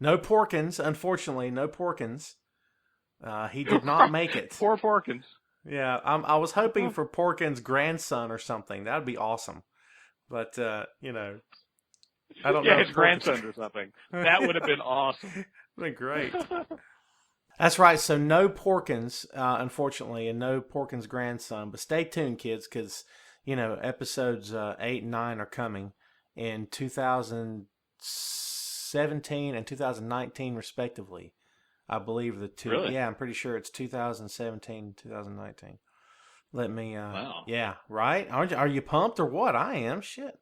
No Porkins, unfortunately, no Porkins. He did not make it. Poor Porkins. Yeah, I was hoping for Porkins' grandson or something. That'd be awesome. But I don't know. His grandson or something. That would have been awesome. Been great. That's right. So no Porkins, unfortunately, and no Porkins' grandson. But stay tuned, kids, because episodes 8 and 9 are coming in 2017 and 2019, respectively. I believe the two. Really? Yeah, I'm pretty sure it's 2017, 2019. Let me. Wow. Yeah. Right. Are you pumped or what? I am. Shit.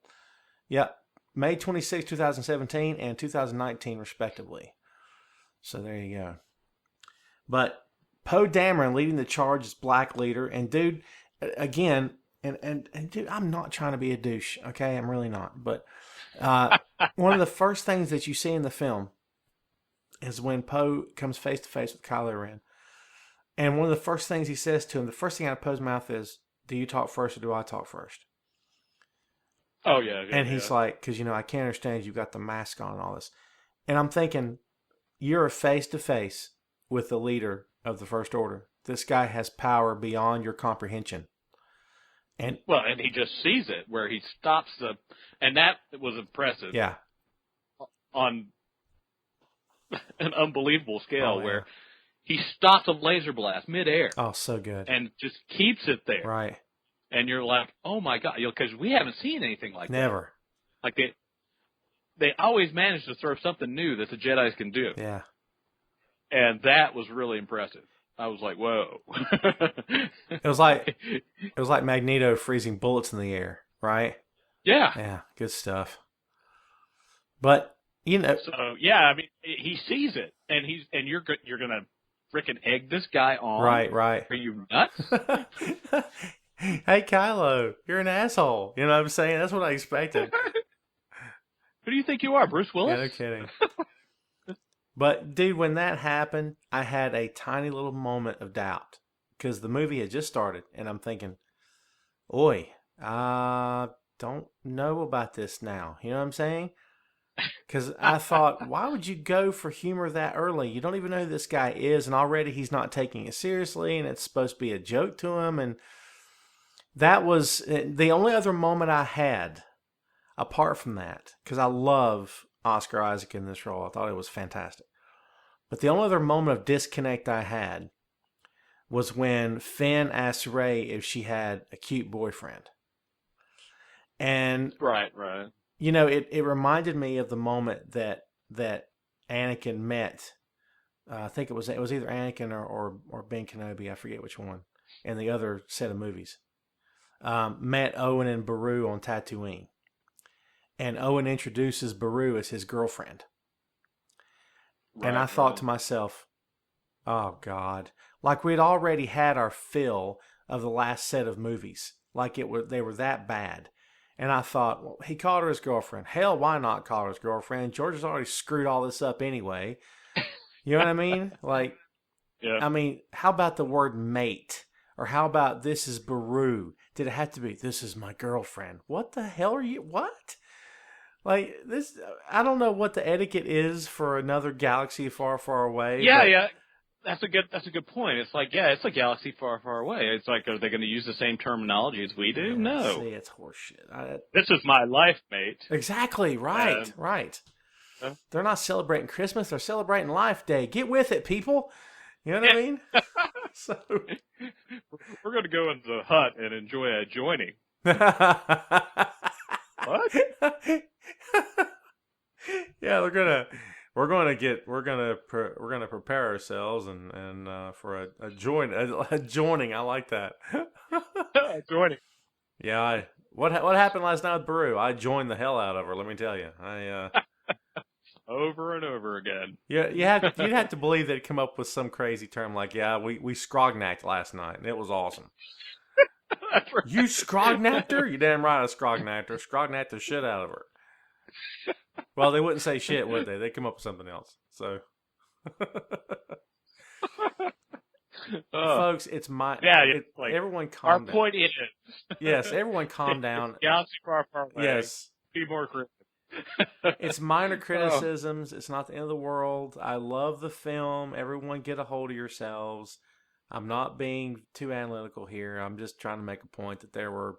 Yeah. May 26, 2017 and 2019, respectively. So there you go. But Poe Dameron leading the charge as Black Leader. And dude, again, and dude, I'm not trying to be a douche, okay? I'm really not. But one of the first things that you see in the film is when Poe comes face to face with Kylo Ren. And one of the first things he says to him, the first thing out of Poe's mouth is, "Do you talk first or do I talk first?" Oh, yeah. And he's like, because, I can't understand, you've got the mask on and all this. And I'm thinking, you're face to face with the leader of the First Order. This guy has power beyond your comprehension. And he just sees it where he stops and that was impressive. Yeah. On an unbelievable scale, yeah. where he stops a laser blast midair. Oh, so good. And just keeps it there. Right. And you're like, oh my God, because we haven't seen anything like Never. that. Like they always manage to throw something new that the Jedis can do. Yeah. And that was really impressive. I was like, whoa. It was like Magneto freezing bullets in the air, right? Yeah. Yeah, good stuff. But, So, yeah, I mean, he sees it, and you're going to frickin' egg this guy on. Right. Are you nuts? Hey, Kylo, you're an asshole. You know what I'm saying? That's what I expected. Who do you think you are, Bruce Willis? Yeah, no kidding. But, dude, when that happened, I had a tiny little moment of doubt. Because the movie had just started, and I'm thinking, oi, I don't know about this now. You know what I'm saying? Because I thought, why would you go for humor that early? You don't even know who this guy is, and already he's not taking it seriously, and it's supposed to be a joke to him. And that was the only other moment I had, apart from that, because I love Oscar Isaac in this role. I thought it was fantastic. But the only other moment of disconnect I had was when Finn asked Rey if she had a cute boyfriend. And right. It reminded me of the moment that Anakin met. I think it was either Anakin or Ben Kenobi. I forget which one. In the other set of movies, met Owen and Beru on Tatooine, and Owen introduces Beru as his girlfriend. Right, and I thought to myself, "Oh God!" Like we'd already had our fill of the last set of movies. Like they were that bad. And I thought, well, he called her his girlfriend. Hell, why not call her his girlfriend? George has already screwed all this up anyway. You know what I mean? Like, yeah. I mean, how about the word mate? Or how about this is Beru? Did it have to be, this is my girlfriend? What the hell are you, what? Like, this, I don't know what the etiquette is for another galaxy far, far away. Yeah. That's a good point. It's like, yeah, it's a galaxy far, far away. It's like, are they going to use the same terminology as we do? No. See, it's horseshit. This is my life, mate. Exactly. Right. Right. They're not celebrating Christmas. They're celebrating Life Day. Get with it, people. You know what I mean? So we're going to go into the hut and enjoy a joining. What? Yeah, we're gonna prepare ourselves and for a joining. I like that. Joining. Yeah, what happened last night with Beru? I joined the hell out of her. Let me tell you, over and over again. Yeah, you'd have to believe they'd come up with some crazy term like, yeah, we scrognacked last night and it was awesome. That's right. You scrognacked her? You damn right I scrognacked her. Scrognacked the shit out of her. Well, they wouldn't say shit, would they? They'd come up with something else. So, folks, it's my... Yeah, like, everyone calm down. Our point is... Yes, everyone calm down. Galaxy far, far away. Yes. Be more critical. It's minor criticisms. It's not the end of the world. I love the film. Everyone get a hold of yourselves. I'm not being too analytical here. I'm just trying to make a point that there were,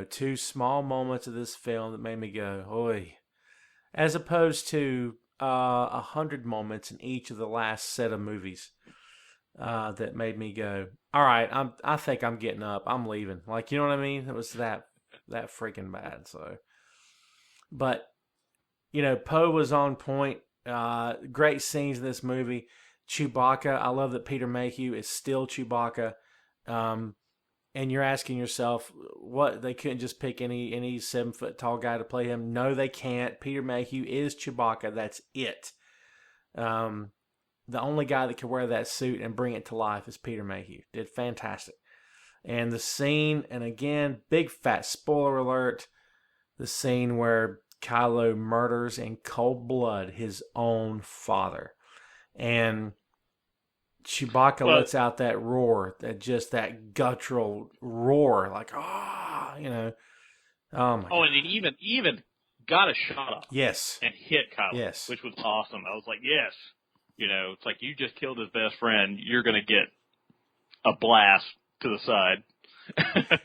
two small moments of this film that made me go, oi. As opposed to 100 moments in each of the last set of movies that made me go, all right, I think I'm getting up. I'm leaving. Like, you know what I mean? It was that freaking bad. So, but, Poe was on point. Great scenes in this movie. Chewbacca, I love that Peter Mayhew is still Chewbacca. And you're asking yourself, what, they couldn't just pick any 7-foot tall guy to play him? No, they can't. Peter Mayhew is Chewbacca. That's it. The only guy that could wear that suit and bring it to life is Peter Mayhew. Did fantastic. And the scene, and again, big fat spoiler alert, the scene where Kylo murders in cold blood his own father. And Chewbacca lets out that roar, that guttural roar, like, you know. Oh, my God. And it even got a shot off. Yes. And hit Kylo. Yes. Which was awesome. I was like, yes. You know, it's like you just killed his best friend. You're going to get a blast to the side.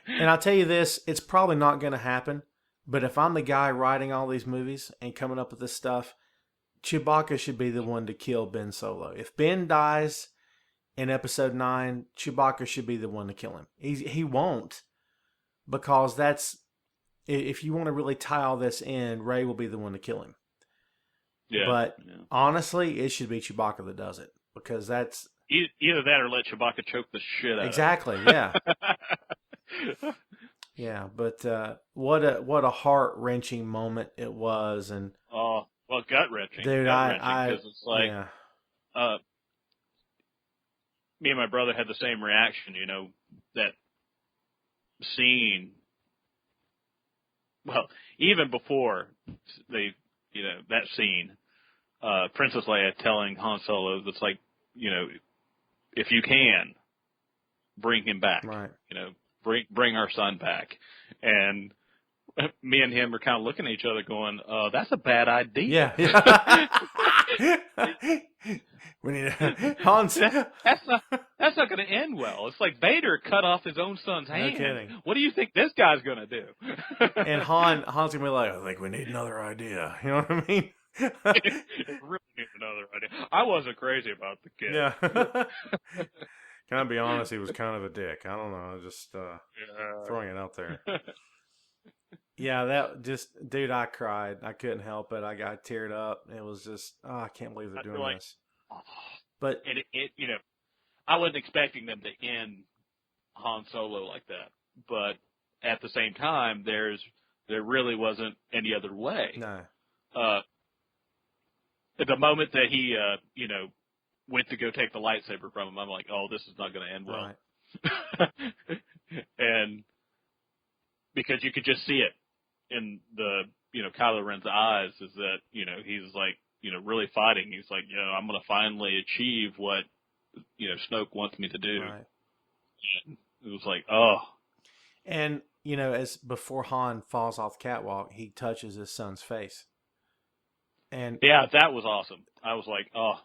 And I'll tell you this, it's probably not going to happen. But if I'm the guy writing all these movies and coming up with this stuff, Chewbacca should be the one to kill Ben Solo. If Ben dies in Episode 9, Chewbacca should be the one to kill him. He won't, because if you want to really tie all this in, Rey will be the one to kill him. Yeah. But honestly, it should be Chewbacca that does it, because that's either that or let Chewbacca choke the shit out. Exactly. Yeah. Yeah, but what a heart-wrenching moment it was, and gut-wrenching. Dude, because it's like, yeah. Me and my brother had the same reaction. You know, that scene. Well, even before that scene, Princess Leia telling Han Solo, that's like, you know, if you can, bring him back. Right. You know, bring our son back. And me and him are kind of looking at each other going, that's a bad idea. Yeah. We need Hans. That's not going to end well. It's like Vader cut off his own son's hand. No kidding. What do you think this guy's going to do? And Han's going to be like, I think we need another idea. You know what I mean? Really need another idea. I wasn't crazy about the kid. Yeah. Can I be honest? He was kind of a dick. I don't know. Just throwing it out there. Yeah, dude, I cried. I couldn't help it. I got teared up. It was just, I can't believe they're doing this. But you know, I wasn't expecting them to end Han Solo like that. But at the same time, there really wasn't any other way. No. At the moment that he, went to go take the lightsaber from him, I'm like, oh, this is not going to end well. Right. And because you could just see it in the, Kylo Ren's eyes, is that, he's like, really fighting. He's like, I'm going to finally achieve what, Snoke wants me to do. Right. And it was like, oh. And, as before Han falls off the catwalk, he touches his son's face. And yeah, that was awesome. I was like, oh,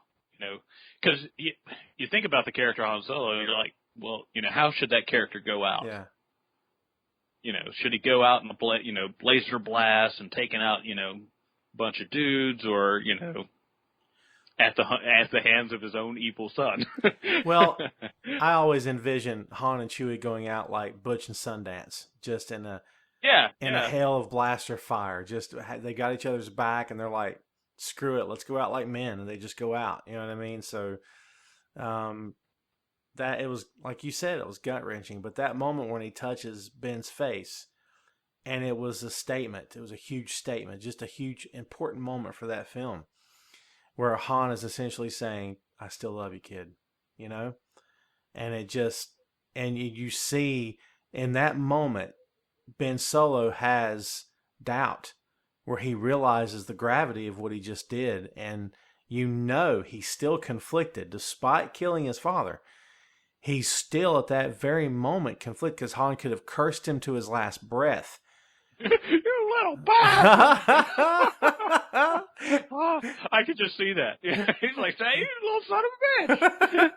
because you think about the character Han Solo, and you're like, well, how should that character go out? Yeah. Should he go out in a blazer blast and taking out, a bunch of dudes, or, at the hands of his own evil son? Well, I always envision Han and Chewie going out like Butch and Sundance, just in a hail of blaster fire. Just they got each other's back, and they're like, screw it, let's go out like men, and they just go out. You know what I mean? So, that it was, like you said, it was gut wrenching. But that moment when he touches Ben's face, and it was a statement. It was a huge statement, just a huge important moment for that film, where Han is essentially saying, "I still love you, kid." And it just, and you see in that moment, Ben Solo has doubt, where he realizes the gravity of what he just did. And he's still conflicted. Despite killing his father, he's still at that very moment conflicted, because Han could have cursed him to his last breath. You little bastard! Oh, I could just see that. He's like, "Hey, you little son of a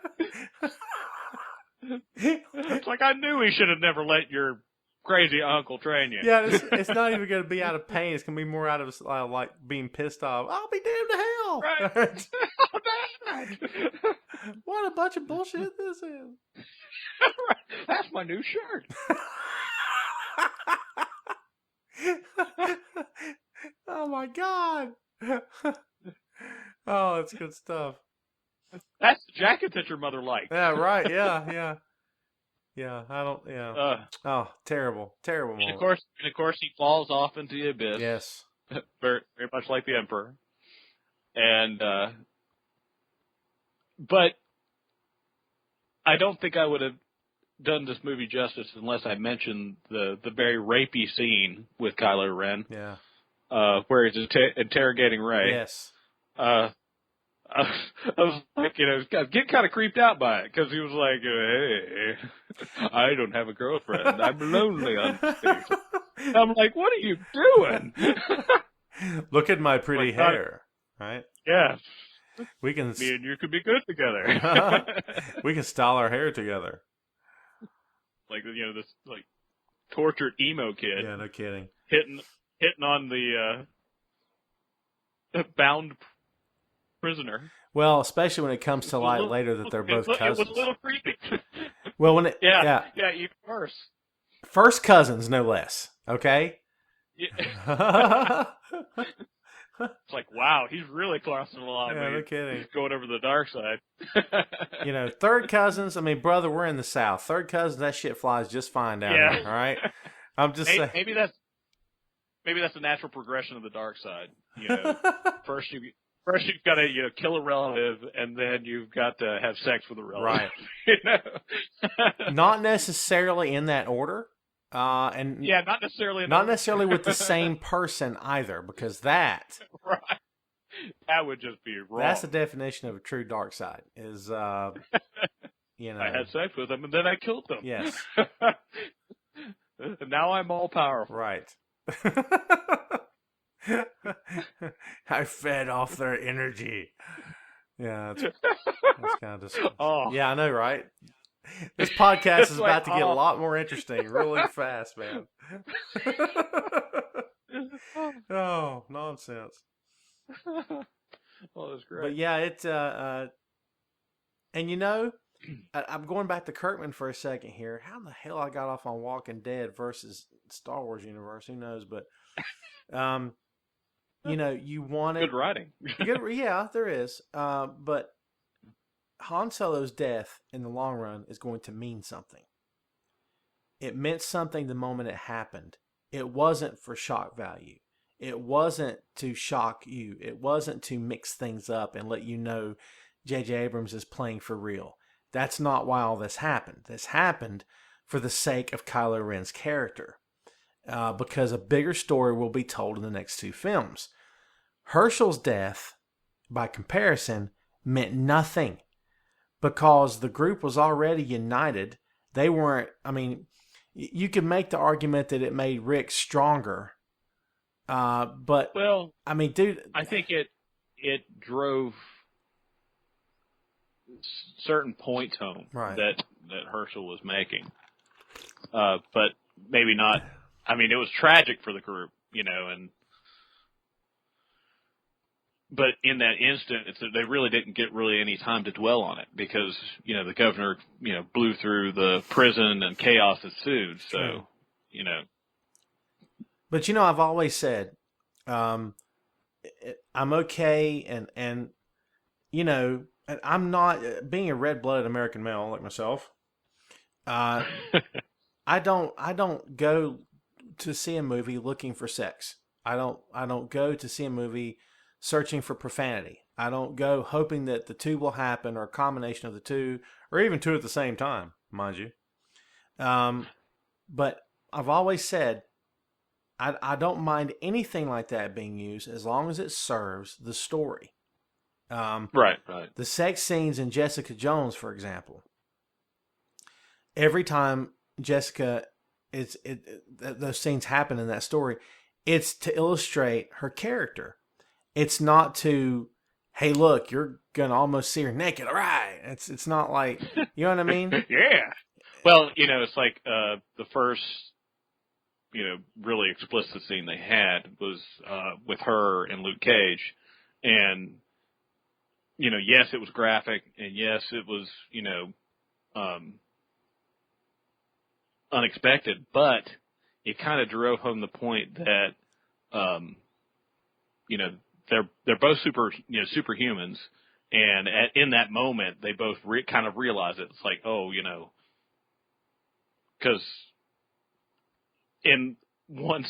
bitch!" It's like, I knew he should have never let your crazy uncle train you. Yeah, it's not even going to be out of pain. It's going to be more out of like being pissed off. I'll be damned to hell. Right. Oh, damn it. What a bunch of bullshit this is. That's my new shirt. Oh my God. Oh, that's good stuff. That's the jacket that your mother liked. Yeah, right. Yeah. Yeah, I don't. Yeah. Terrible moment. And of course, he falls off into the abyss. Yes. Very, very much like the Emperor. And, but I don't think I would have done this movie justice unless I mentioned the very rapey scene with Kylo Ren. Yeah. where he's interrogating Ray. Yes. I was like, get kind of creeped out by it because he was like, "Hey, I don't have a girlfriend. I'm lonely on stage." I'm like, "What are you doing?" Look at my pretty hair, right? Yeah, We can. me and you could be good together. We can style our hair together. Like this like tortured emo kid. Yeah, no kidding. Hitting on the bound prisoner. Well, especially when it comes to light later that they're both cousins. It was a little creepy. Well, when yeah, even worse. First cousins, no less. Okay. Yeah. It's like, wow, he's really crossing the line. Yeah, no kidding. He's going over the dark side. Third cousins. I mean, brother, we're in the South. Third cousins, that shit flies just fine down here. All right. I'm just saying. Maybe that's the natural progression of the dark side. First you've got to kill a relative, and then you've got to have sex with a relative. Right. Not necessarily in that order. And yeah, not necessarily with the same person either, because that right. That would just be wrong. That's the definition of a true dark side. Is I had sex with them and then I killed them. Yes. And now I'm all powerful. Right. I fed off their energy. Yeah, that's kind of disgusting. Oh. Yeah, I know, right? This podcast is about to get a lot more interesting really fast, man. Oh, nonsense. Well, that's great. But yeah, it's and I'm going back to Kirkman for a second here. How the hell I got off on Walking Dead versus Star Wars universe? Who knows? But you wanted good writing. Yeah, there is. But Han Solo's death in the long run is going to mean something. It meant something the moment it happened. It wasn't for shock value. It wasn't to shock you. It wasn't to mix things up and let you know J.J. Abrams is playing for real. That's not why all this happened. This happened for the sake of Kylo Ren's character. Because a bigger story will be told in the next two films. Herschel's death, by comparison, meant nothing. Because the group was already united. They weren't, you could make the argument that it made Rick stronger. But, dude. I think it drove certain points home that Herschel was making. But maybe not. It was tragic for the group, but in that instant, they really didn't get any time to dwell on it because, the governor, blew through the prison and chaos ensued. So, But, I've always said, I'm okay and I'm not, being a red-blooded American male like myself, I don't go to see a movie looking for sex. I don't go to see a movie searching for profanity. I don't go hoping that the two will happen or a combination of the two or even two at the same time, mind you. But I've always said I don't mind anything like that being used as long as it serves the story. Right. The sex scenes in Jessica Jones, for example. Every time Jessica, those scenes happen in that story, it's to illustrate her character. It's not to, hey, look, you're gonna almost see her naked, all right? It's not like, you know what I mean? Yeah. Well, it's like the first, really explicit scene they had was with her and Luke Cage, and yes, it was graphic, and yes, it was unexpected, but it kind of drove home the point that they're both superhumans, and in that moment they both kind of realize it. It's like, because in one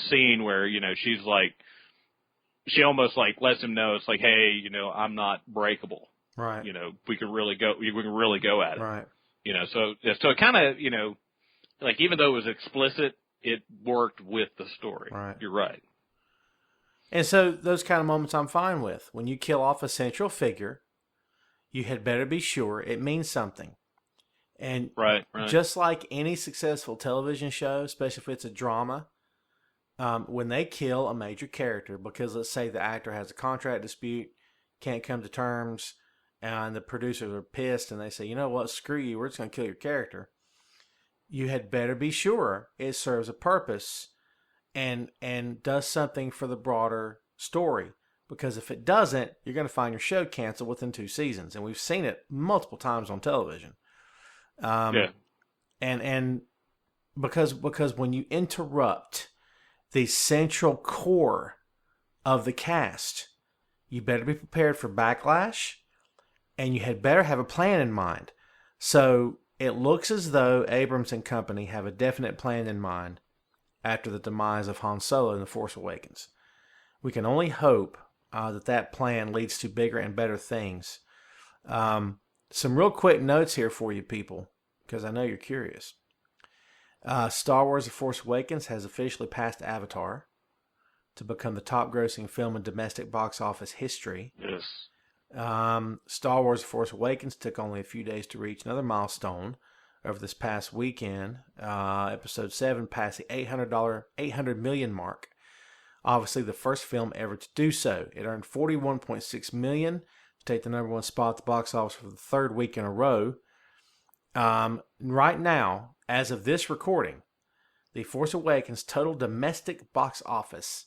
scene where she's like, she almost like lets him know, it's like, hey, I'm not breakable, right? We can really go at it, right? So it kind of like, even though it was explicit, it worked with the story. Right. You're right. And so those kind of moments I'm fine with. When you kill off a central figure, you had better be sure it means something. And Right. just like any successful television show, especially if it's a drama, when they kill a major character, because let's say the actor has a contract dispute, can't come to terms, and the producers are pissed and they say, you know what, screw you, we're just going to kill your character. You had better be sure it serves a purpose and does something for the broader story. Because if it doesn't, you're going to find your show canceled within 2 seasons. And we've seen it multiple times on television. Yeah. And because when you interrupt the central core of the cast, you better be prepared for backlash, and you had better have a plan in mind. So it looks as though Abrams and company have a definite plan in mind after the demise of Han Solo in The Force Awakens. We can only hope that plan leads to bigger and better things. Some real quick notes here for you people, because I know you're curious. Star Wars The Force Awakens has officially passed Avatar to become the top grossing film in domestic box office history. Yes. Star Wars The Force Awakens took only a few days to reach another milestone over this past weekend. Episode 7 passed the $800 million mark. Obviously the first film ever to do so. It earned $41.6 million to take the number one spot at the box office for the third week in a row. Right now, as of this recording, The Force Awakens total domestic box office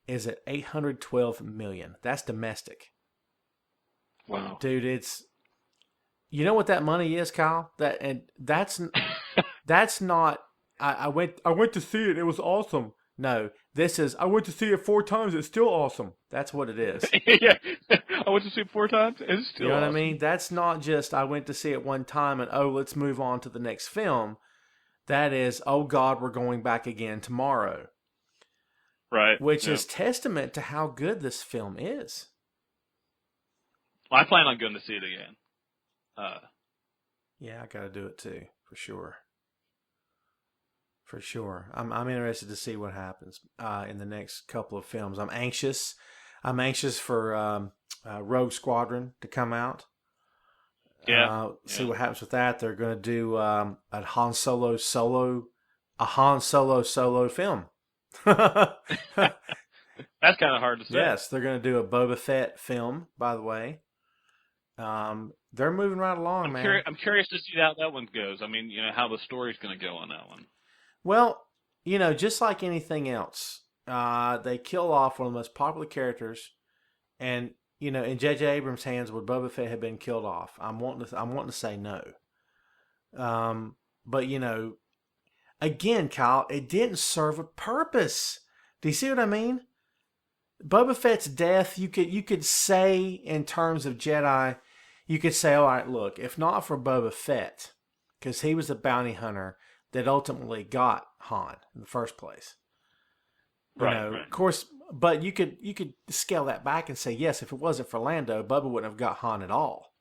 is at $812 million. That's domestic. Wow. Dude, it's... You know what that money is, Kyle? That's not... I went to see it. It was awesome. No, this is... I went to see it 4 times. It's still awesome. That's what it is. Yeah. I went to see it 4 times. It's still You know awesome. what I mean? That's not just I went to see it one time and, oh, let's move on to the next film. That is, oh, God, we're going back again tomorrow. Right. Which is testament to how good this film is. Well, I plan on going to see it again. Yeah, I got to do it too, for sure. For sure. I'm interested to see what happens in the next couple of films. I'm anxious. I'm anxious for Rogue Squadron to come out. Yeah. See what happens with that. They're going to do a Han Solo solo film. That's kind of hard to say. Yes, they're going to do a Boba Fett film, by the way. They're moving right along, man. I'm curious to see how that one goes. I mean, how the story's going to go on that one. Well, just like anything else, they kill off one of the most popular characters, and in J.J. Abrams' hands, would Boba Fett have been killed off? I'm wanting to say no. But again, Kyle, it didn't serve a purpose. Do you see what I mean? Boba Fett's death, you could say in terms of Jedi, you could say, all right, look, if not for Boba Fett, because he was the bounty hunter that ultimately got Han in the first place. Right. Of course, but you could scale that back and say, yes, if it wasn't for Lando, Bubba wouldn't have got Han at all.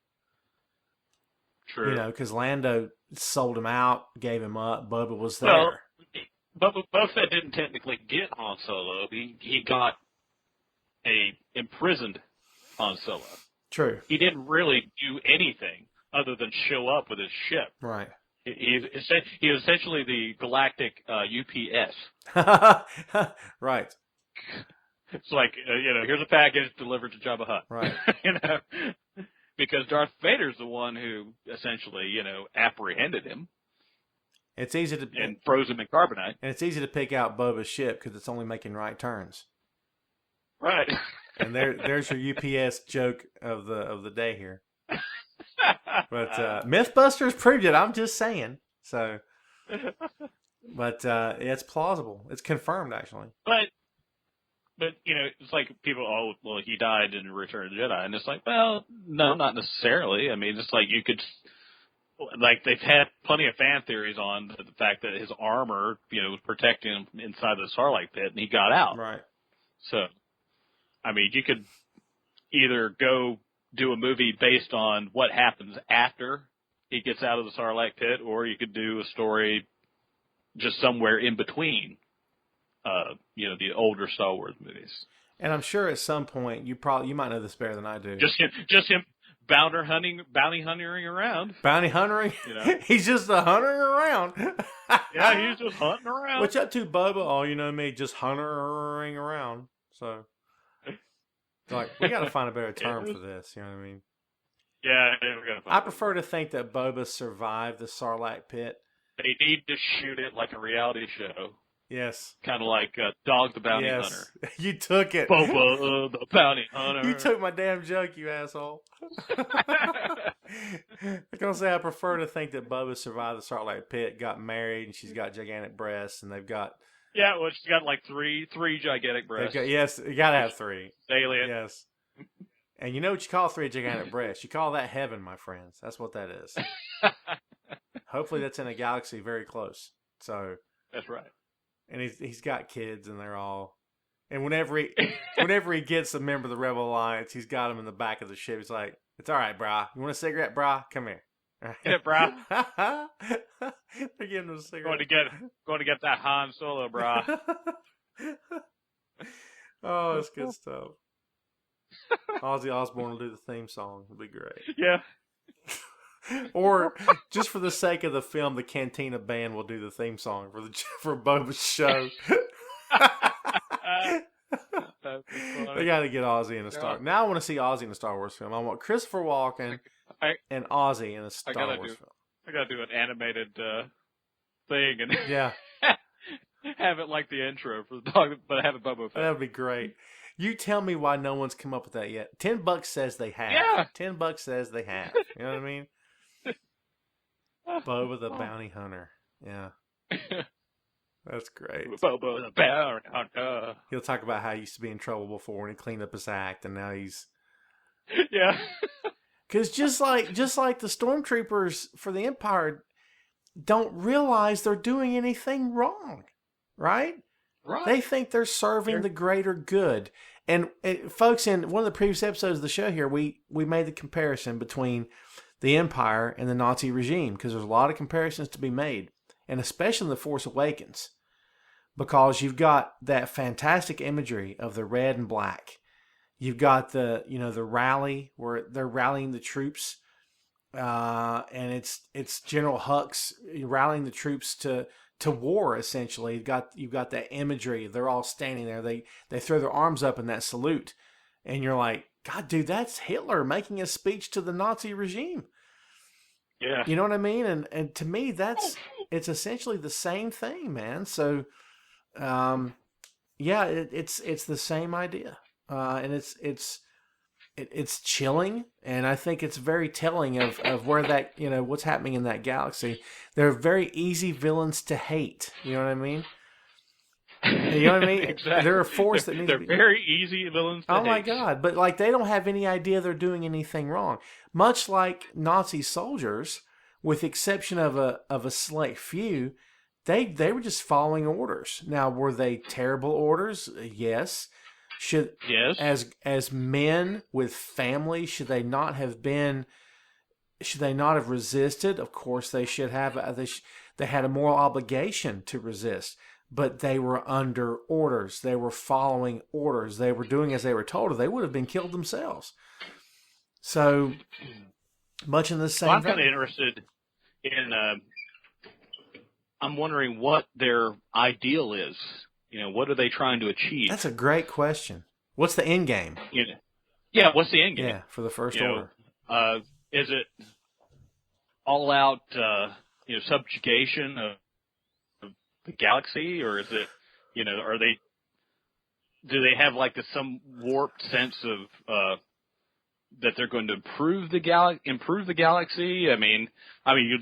True. Because Lando sold him out, gave him up. Bubba was there. Well, Boba Fett didn't technically get Han Solo. He got a imprisoned Han Solo. True. He didn't really do anything other than show up with his ship. Right. He was essentially the galactic UPS. Right. It's like, here's a package delivered to Jabba Hutt. Right. Because Darth Vader's the one who essentially, apprehended him. It's easy to and froze him in carbonite. And it's easy to pick out Boba's ship because it's only making right turns. Right. And there's your UPS joke of the day here. But MythBusters proved it. I'm just saying. So, but it's plausible. It's confirmed actually. But it's like people. Oh, well, he died in Return of the Jedi, and it's like, well, no, not necessarily. I mean, it's like you could. Like, they've had plenty of fan theories on the fact that his armor, was protecting him inside the Sarlacc pit, and he got out. Right. So, I mean, you could either go do a movie based on what happens after he gets out of the Sarlacc pit, or you could do a story just somewhere in between, the older Star Wars movies. And I'm sure at some point you might know this better than I do. Just him bounty hunting around. Bounty hunting? You know? He's just a hunting around. Yeah, he's just hunting around. What's up to Boba? Oh, you know me, just hunting around. So, like, we got to find a better term for this. You know what I mean? Yeah, we gotta find I prefer to think that Boba survived the Sarlacc pit. They need to shoot it like a reality show. Yes. Kind of like Dog the Bounty Hunter. You took it. Boba the Bounty Hunter. You took my damn joke, you asshole. I'm going to say I prefer to think that Boba survived the Sarlacc pit, got married, and she's got gigantic breasts, and they've got... Yeah, well, she's got like three gigantic breasts. Yes, you got to have three. Alien. Yes. And you know what you call three gigantic breasts? You call that heaven, my friends. That's what that is. Hopefully that's in a galaxy very close. So... That's right. And he's got kids, and they're all... And whenever he gets a member of the Rebel Alliance, he's got him in the back of the ship. He's like, "It's all right, brah. You want a cigarette, brah? Come here." Yeah, brah. They're giving him a cigarette. Going to get that Han Solo, brah. Oh, it's good stuff. Ozzy Osbourne will do the theme song. It'll be great. Yeah. Or just for the sake of the film, the Cantina Band will do the theme song for Boba's show. They got to get Ozzy in a Star. Now I want to see Ozzy in a Star Wars film. I want Christopher Walken and Ozzy in a Star Wars film. I got to do an animated thing and yeah, have it like the intro for the dog, but have it Boba Fett. That would be great. You tell me why no one's come up with that yet. $10 says they have. Yeah. $10 says they have. You know what I mean? Boba the Bounty Hunter. Yeah. That's great. Boba the Bounty Hunter. He'll talk about how he used to be in trouble before and he cleaned up his act and now he's... Yeah. Because just like the stormtroopers for the Empire don't realize they're doing anything wrong. Right? Right. They think they're serving the greater good. And folks, in one of the previous episodes of the show here, we made the comparison between the Empire and the Nazi regime because there's a lot of comparisons to be made, and especially in The Force Awakens, because you've got that fantastic imagery of the red and black. You've got the rally where they're rallying the troops, and it's General Hux rallying the troops to war, essentially. You've got that imagery. They're all standing there. They throw their arms up in that salute. And you're like, God, dude, that's Hitler making a speech to the Nazi regime. Yeah. You know what I mean? And to me, it's essentially the same thing, man. So, yeah, it's the same idea. And it's chilling, and I think it's very telling of where that, what's happening in that galaxy. They're very easy villains to hate. You know what I mean? You know what I mean? Exactly. They're a force that needs to be... They're very easy villains to hate. Oh my God. But like, they don't have any idea they're doing anything wrong. Much like Nazi soldiers, with the exception of a select few, they were just following orders. Now, were they terrible orders? Yes. Yes. As men with families, should they not have resisted? Of course they should have. They had a moral obligation to resist, but they were under orders. They were following orders. They were doing as they were told, or they would have been killed themselves. So much in the same I'm kind of interested in I'm wondering what their ideal is. What are they trying to achieve? That's a great question. What's the end game? Yeah, what's the end game? Yeah, for the First Order. Is it all out, subjugation of the galaxy, or is it, do they have like some warped sense of that they're going to improve the galaxy? I mean,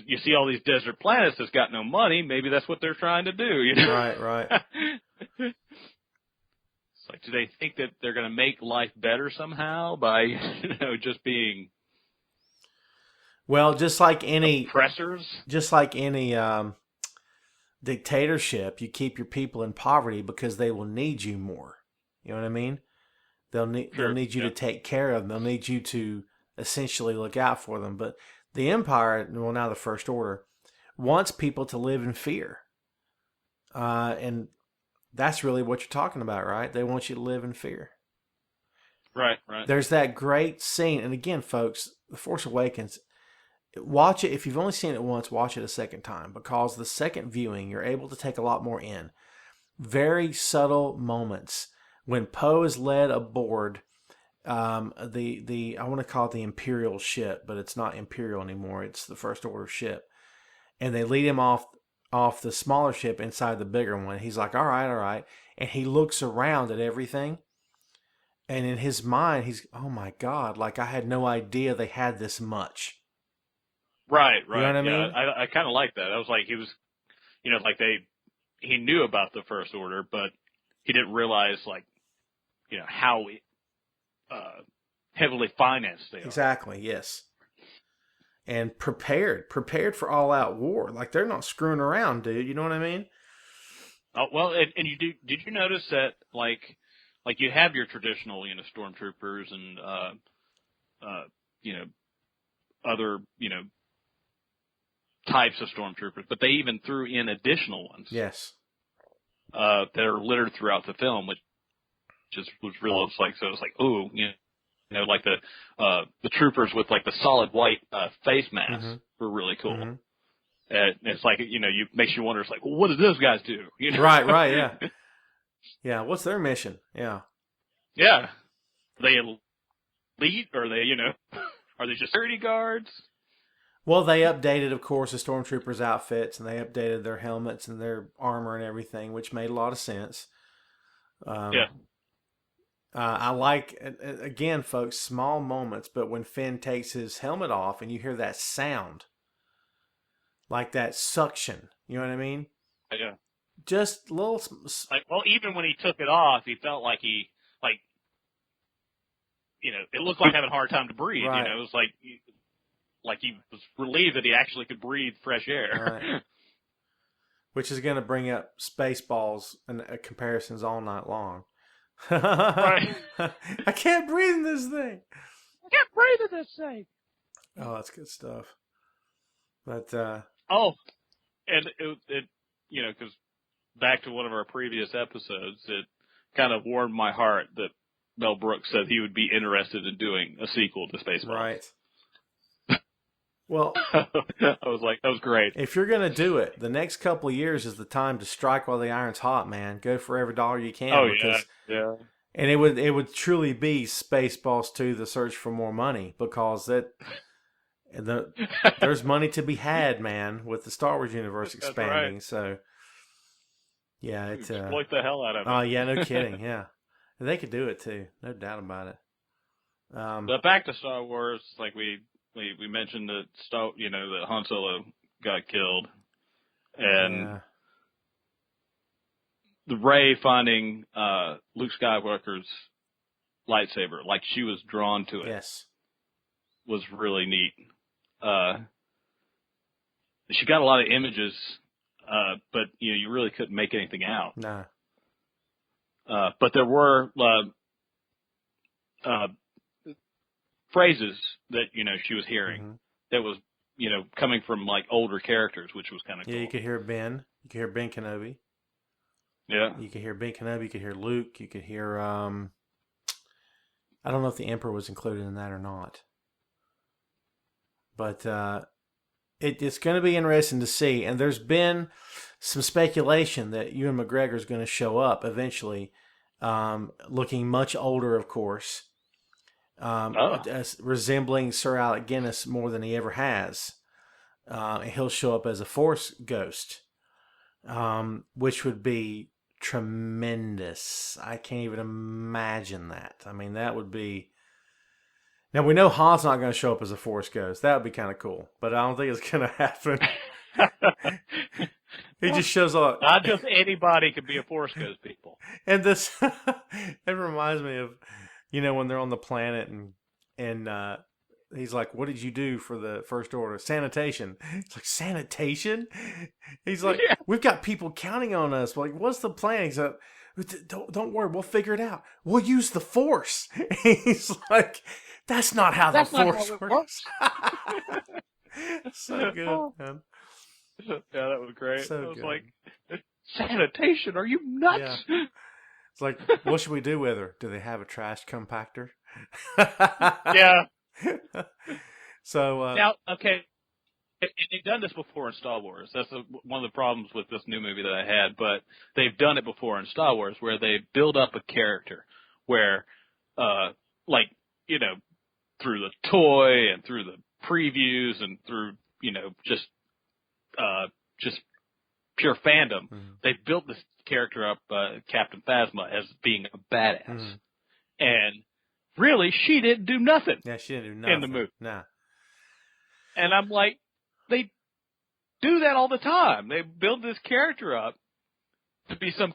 you see all these desert planets that's got no money. Maybe that's what they're trying to do. Right. It's like, do they think that they're going to make life better somehow by, just being just like any oppressors? Just like any dictatorship, you keep your people in poverty because they will need you more. You know what I mean? They'll need you to take care of them. They'll need you to essentially look out for them. But the Empire, well, now the First Order, wants people to live in fear. And that's really what you're talking about, right? They want you to live in fear. Right, right. There's that great scene, and again, folks, The Force Awakens, watch it. If you've only seen it once, watch it a second time, because the second viewing, you're able to take a lot more in. Very subtle moments. When Poe is led aboard the I want to call it the Imperial ship, but it's not Imperial anymore. It's the First Order ship. And they lead him off the smaller ship inside the bigger one. He's like, all right. And he looks around at everything. And in his mind, he's, oh my God, like I had no idea they had this much. Right. You know what I mean? Yeah, I kind of like that. I was like, he was, like he knew about the First Order, but he didn't realize, like, how heavily financed they are. Exactly, yes. And prepared for all-out war. Like, they're not screwing around, dude. You know what I mean? Oh, well, and did you notice that, like you have your traditional, stormtroopers and, other, types of stormtroopers, but they even threw in additional ones. Yes. That are littered throughout the film, which was real. It's like, so it's like, ooh, like the troopers with like the solid white face masks were really cool. Mm-hmm. And it's like, makes you wonder. It's like, well, what do those guys do? Right, yeah, yeah. What's their mission? Yeah, yeah. Are they elite, or are they, are they just security guards? Well, they updated, of course, the stormtroopers' outfits, and they updated their helmets and their armor and everything, which made a lot of sense. Yeah. I like, again, folks, small moments, but when Finn takes his helmet off and you hear that sound, like that suction, you know what I mean? Yeah. Just little... Like, well, even when he took it off, he felt like it looked like having a hard time to breathe. Right. It was like he was relieved that he actually could breathe fresh air. Right. Which is going to bring up Spaceballs and comparisons all night long. Right. I can't breathe in this thing. I can't breathe in this thing. Oh, that's good stuff. But and it because back to one of our previous episodes, it kind of warmed my heart that Mel Brooks said he would be interested in doing a sequel to Spaceballs. Right. Well, I was like, that was great. If you're going to do it, the next couple of years is the time to strike while the iron's hot, man. Go for every dollar you can. Oh, yeah. And it would truly be Spaceballs 2, The Search for More Money, because there's money to be had, man, with the Star Wars universe expanding. Right. So, yeah. Exploit the hell out of it. Oh, yeah, no kidding, yeah. And they could do it, too. No doubt about it. But back to Star Wars, like we mentioned that that Han Solo got killed, and the Rey finding Luke Skywalker's lightsaber, like she was drawn to it. Yes, was really neat. She got a lot of images, but you really couldn't make anything out. No. But there were phrases that she was hearing that was coming from like older characters, which was kind of cool. Yeah, you could hear Ben. You could hear Ben Kenobi. Yeah, you could hear Ben Kenobi. You could hear Luke. You could hear I don't know if the Emperor was included in that or not, but it's going to be interesting to see. And there's been some speculation that Ewan McGregor is going to show up eventually, looking much older, of course. Resembling Sir Alec Guinness more than he ever has. He'll show up as a Force ghost, which would be tremendous. I can't even imagine that. I mean, that would be... Now, we know Han's not going to show up as a Force ghost. That would be kind of cool, but I don't think it's going to happen. He just shows up. Not just anybody could be a Force ghost, people. And this... it reminds me of... when they're on the planet and he's like, what did you do for the First Order? Sanitation. It's like, sanitation? He's like, We've got people counting on us. We're like, what's the plan? He's like, don't worry, we'll figure it out. We'll use the Force. He's like, that's not how the Force works. So good, man. Yeah, that was great. So I was good. like, sanitation? Are you nuts? Yeah. It's like, what should we do with her? Do they have a trash compactor? Yeah. So Now, okay, and they've done this before in Star Wars. That's one of the problems with this new movie that I had. But they've done it before in Star Wars, where they build up a character, where, like, you know, through the toy and through the previews and through, you know, just pure fandom, they built this character up, Captain Phasma, as being a badass, and really, she didn't do nothing. Yeah, she didn't do nothing in the movie. Nah. And I'm like, they do that all the time. They build this character up to be some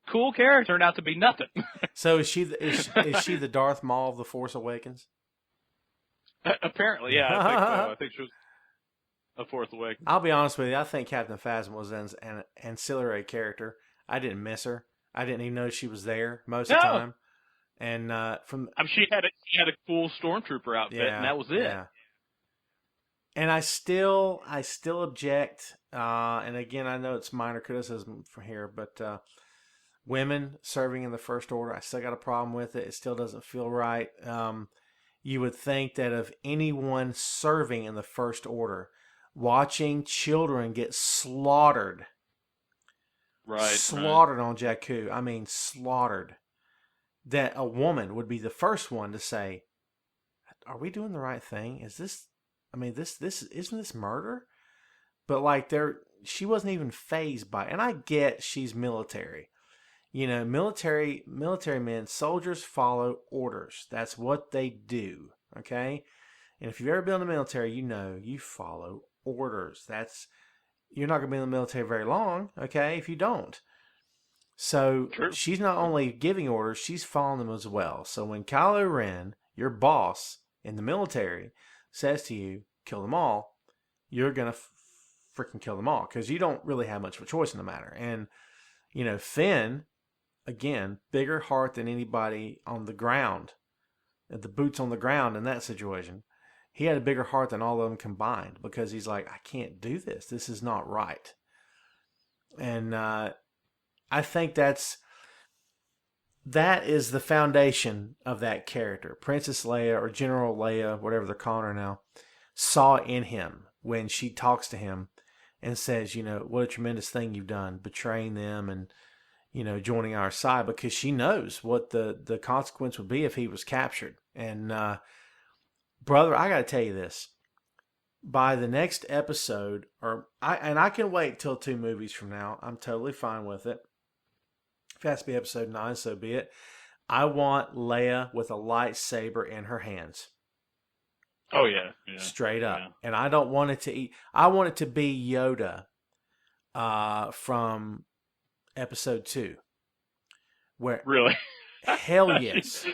cool character, turned out to be nothing. So is she the Darth Maul of the Force Awakens? Apparently, yeah, I think so. I think she was a Force Awakens. I'll be honest with you. I think Captain Phasma was an ancillary character. I didn't miss her. I didn't even know she was there most of the time. And she had a cool stormtrooper outfit, and that was it. Yeah. And I still object. And again, I know it's minor criticism from here, but women serving in the First Order, I still got a problem with it. It still doesn't feel right. You would think that of anyone serving in the First Order, watching children get slaughtered, on Jakku. I mean, slaughtered. That a woman would be the first one to say, "Are we doing the right thing? Is this? I mean, this isn't this murder?" But like, she wasn't even fazed by it. And I get she's military. You know, military men, soldiers follow orders. That's what they do. Okay, and if you've ever been in the military, you know you follow orders. You're not going to be in the military very long. Okay, if you don't. So True. She's not only giving orders, she's following them as well. So when Kylo Ren, your boss in the military, says to you, kill them all, you're going to freaking kill them all because you don't really have much of a choice in the matter. And, you know, Finn, again, bigger heart than anybody on the ground, the boots on the ground in that situation. He had a bigger heart than all of them combined because he's like, I can't do this. This is not right. And, I think that is the foundation of that character. Princess Leia, or General Leia, whatever they're calling her now, saw in him when she talks to him and says, you know, what a tremendous thing you've done, betraying them and, you know, joining our side, because she knows what the consequence would be if he was captured. And, brother, I got to tell you this. By the next episode, I can wait till 2 movies from now. I'm totally fine with it. If it has to be episode 9, so be it. I want Leia with a lightsaber in her hands. Oh, yeah. Straight up. Yeah. And I don't want it to I want it to be Yoda from episode 2. Where really? Hell yes.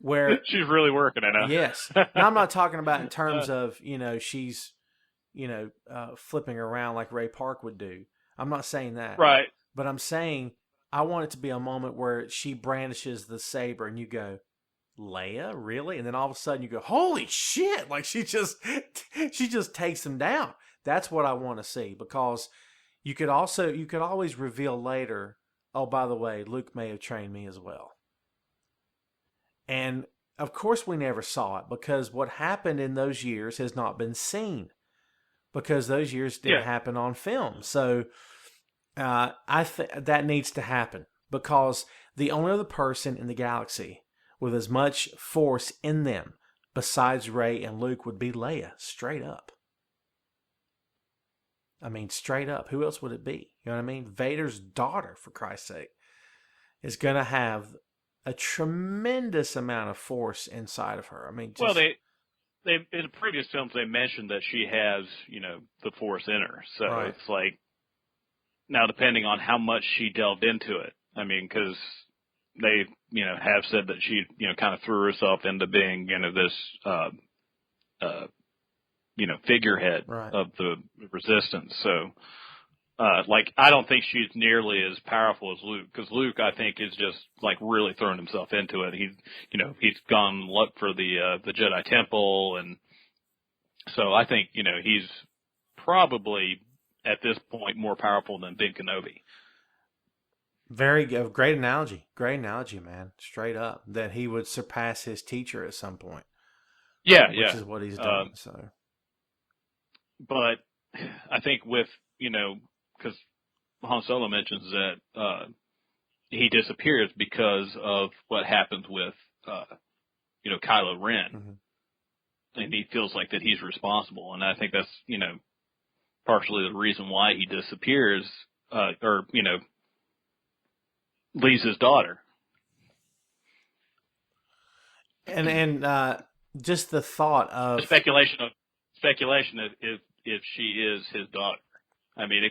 Where she's really working it out. Yes. Now, I'm not talking about in terms of, you know, she's, you know, flipping around like Ray Park would do. I'm not saying that. Right. But I'm saying I want it to be a moment where she brandishes the saber and you go, Leia, really? And then all of a sudden you go, holy shit! Like she just takes them down. That's what I want to see, because you could always reveal later, oh, by the way, Luke may have trained me as well. And of course we never saw it, because what happened in those years has not been seen, because those years didn't happen on film. So I think that needs to happen, because the only other person in the galaxy with as much force in them besides Rey and Luke would be Leia, straight up. I mean, straight up. Who else would it be? You know what I mean? Vader's daughter, for Christ's sake, is going to have a tremendous amount of force inside of her. I mean, well, they in the previous films they mentioned that she has, you know, the force in her. So It's like, now depending on how much she delved into it. I mean, because they, you know, have said that she, you know, kind of threw herself into being, you know, this, you know, figurehead of the resistance. So, like, I don't think she's nearly as powerful as Luke, because Luke, I think, is just like really throwing himself into it. He's gone look for the Jedi Temple, and so I think, you know, he's probably at this point more powerful than Ben Kenobi. Very good. Great analogy. Great analogy, man. Straight up. That he would surpass his teacher at some point. Yeah, Which yeah. is what he's done. So, But I think with, because Han Solo mentions that he disappears because of what happens with, Kylo Ren. mm-hmm. And he feels like that he's responsible. And I think that's, partially the reason why he disappears, or leaves his daughter. And just the thought of Speculation if she is his daughter. I mean,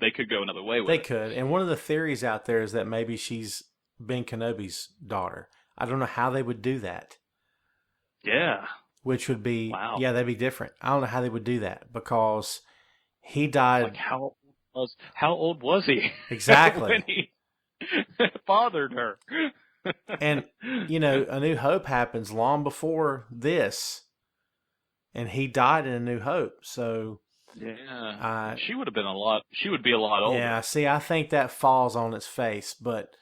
they could go another way with it. They could. And one of the theories out there is that maybe she's Ben Kenobi's daughter. I don't know how they would do that. Yeah. Which would be, wow. Yeah, that'd be different. I don't know how they would do that because he died. Like how old was he? Exactly. when he fathered her. And, A New Hope happens long before this. And he died in A New Hope. So, yeah. She would be a lot older. Yeah, see, I think that falls on its face. But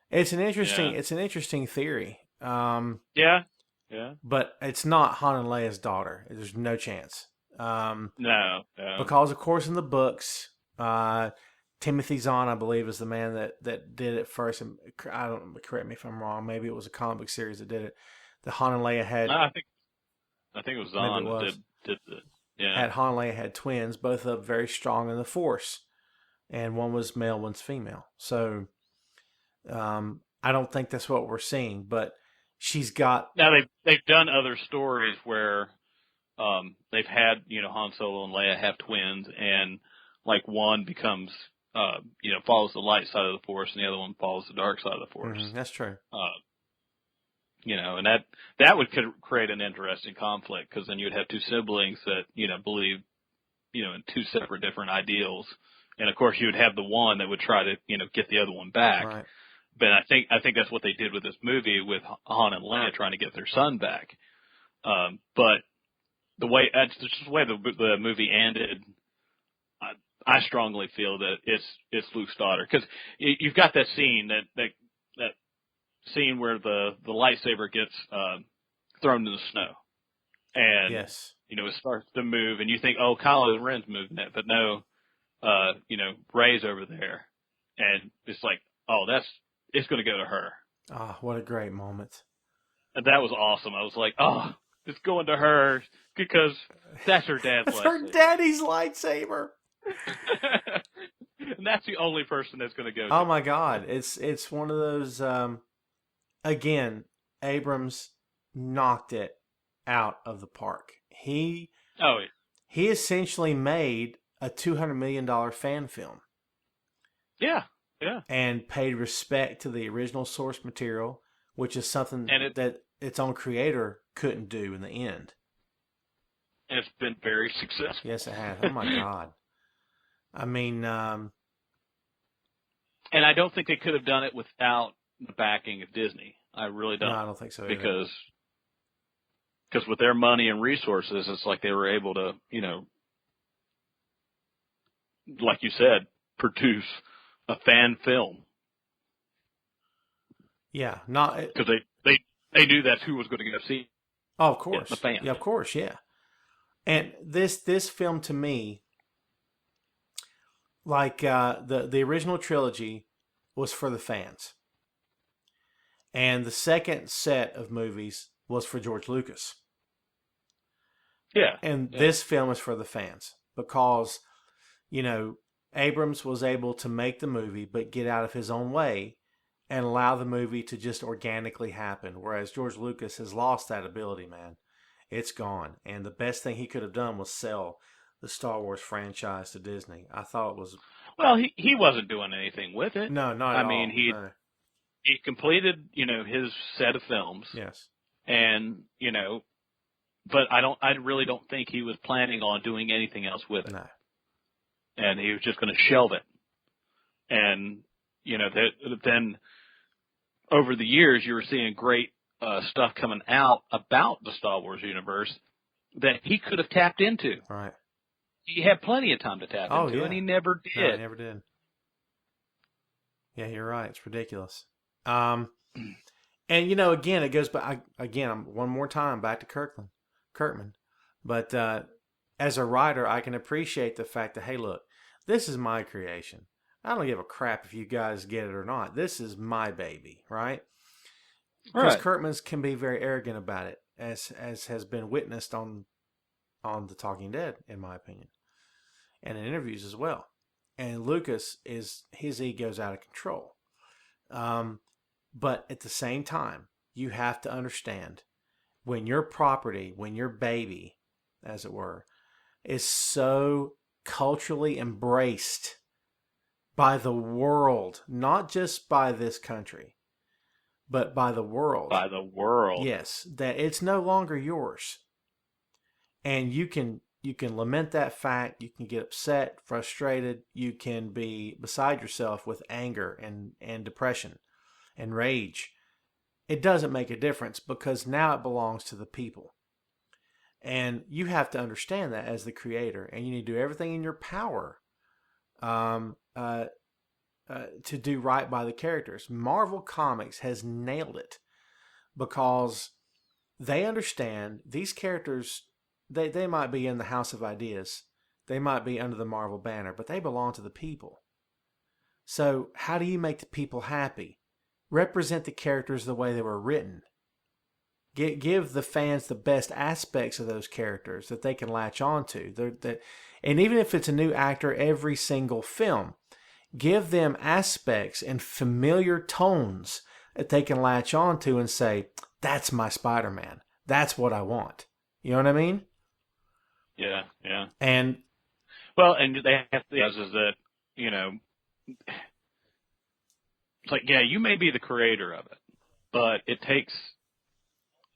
it's an interesting theory. Yeah. Yeah. But it's not Han and Leia's daughter. There's no chance. No. Because, of course, in the books, Timothy Zahn, I believe, is the man that did it first. And correct me if I'm wrong. Maybe it was a comic book series that did it. The Han and Leia had. No, I think it was Zahn that did the. Yeah. Had Han and Leia had twins, both of them very strong in the Force, and one was male, one's female. So, I don't think that's what we're seeing, but. She's got now. They've done other stories where they've had Han Solo and Leia have twins, and like one becomes follows the light side of the Force, and the other one follows the dark side of the Force. Mm-hmm, that's true. And that would create an interesting conflict because then you'd have two siblings that believe in two separate different ideals, and of course you would have the one that would try to get the other one back. Right. But I think that's what they did with this movie with Han and Leia trying to get their son back. But the way the movie ended, I strongly feel that it's Luke's daughter because you've got that scene that scene where the lightsaber gets thrown in the snow, and yes, it starts to move, and you think, oh, Kylo Ren's moving it, but no, Rey's over there, and it's like, oh, it's going to go to her. Oh, what a great moment. And that was awesome. I was like, oh, it's going to her because that's her dad's That's lightsaber. her daddy's lightsaber. And that's the only person that's going to go to. Oh, my God. It's one of those, again, Abrams knocked it out of the park. He essentially made a $200 million fan film. Yeah. Yeah. And paid respect to the original source material, which is something that its own creator couldn't do in the end. And it's been very successful. Yes, it has. Oh, my God. I mean... and I don't think they could have done it without the backing of Disney. I really don't. No, I don't think so either. Because with their money and resources, it's like they were able to, like you said, produce a fan film. Yeah, not because they knew that's who was going to go see. Oh, of course, the fans. Yeah, of course, yeah. And this film to me, like the original trilogy, was for the fans, and the second set of movies was for George Lucas. Yeah, and this film is for the fans because, Abrams was able to make the movie, but get out of his own way and allow the movie to just organically happen. Whereas George Lucas has lost that ability, man. It's gone. And the best thing he could have done was sell the Star Wars franchise to Disney. I thought it was... Well, he wasn't doing anything with it. No, not at all. I mean, he completed, his set of films. Yes. And, but I really don't think he was planning on doing anything else with it. No. And he was just going to shelve it. And, then over the years, you were seeing great stuff coming out about the Star Wars universe that he could have tapped into. Right. He had plenty of time to tap into, yeah. and he never did. No, he never did. Yeah, you're right. It's ridiculous. And again, it goes back I'm one more time back to Kirkman. But as a writer, I can appreciate the fact that, hey, look, this is my creation. I don't give a crap if you guys get it or not. This is my baby, right? Because Kirkman's can be very arrogant about it, as has been witnessed on The Talking Dead, in my opinion, and in interviews as well. And Lucas his ego's out of control. But at the same time, you have to understand when your property, when your baby, as it were, is so culturally embraced by the world, not just by this country, but by the world. By the world. Yes, that it's no longer yours. And you can lament that fact, you can get upset, frustrated, you can be beside yourself with anger and depression and rage. It doesn't make a difference because now it belongs to the people. And you have to understand that as the creator, and you need to do everything in your power to do right by the characters. Marvel Comics has nailed it because they understand these characters. They might be in the House of Ideas, they might be under the Marvel banner, but they belong to the people. So how do you make the people happy? Represent the characters the way they were written. Give the fans the best aspects of those characters that they can latch onto. And even if it's a new actor every single film, give them aspects and familiar tones that they can latch onto and say, that's my Spider-Man. That's what I want. You know what I mean? Yeah, yeah. And they have to is that, it's like, yeah, you may be the creator of it, but it takes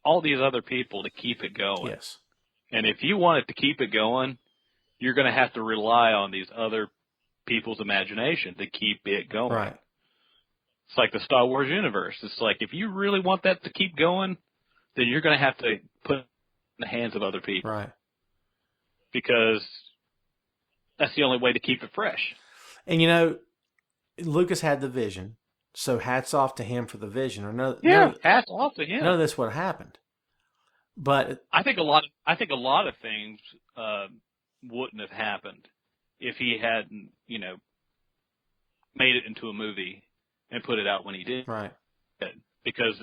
all these other people to keep it going. Yes. And if you want it to keep it going, you're going to have to rely on these other people's imagination to keep it going. Right. It's like the Star Wars universe. It's like, if you really want that to keep going, then you're going to have to put it in the hands of other people. Right. Because that's the only way to keep it fresh. And Lucas had the vision, so hats off to him for the vision. Hats off to him. None of this would have happened. But I think a lot of things wouldn't have happened if he hadn't, made it into a movie and put it out when he did. Right. Because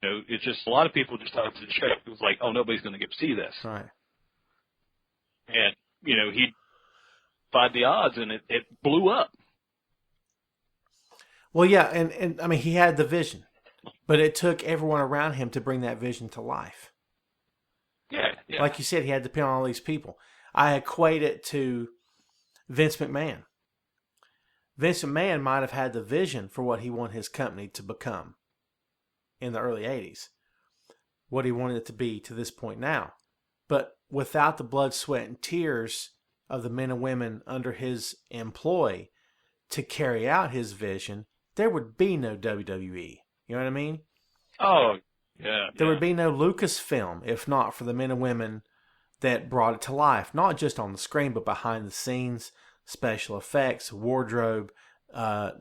it's just a lot of people just thought it was like, oh, nobody's going to get to see this. Right. And he defied the odds, and it blew up. Well, yeah, and I mean, he had the vision, but it took everyone around him to bring that vision to life. Yeah. Like you said, he had to depend on all these people. I equate it to Vince McMahon. Vince McMahon might have had the vision for what he wanted his company to become in the early 80s, what he wanted it to be to this point now. But without the blood, sweat, and tears of the men and women under his employ to carry out his vision, there would be no WWE. You know what I mean? Oh, yeah. There would be no Lucasfilm if not for the men and women that brought it to life, not just on the screen, but behind the scenes, special effects, wardrobe,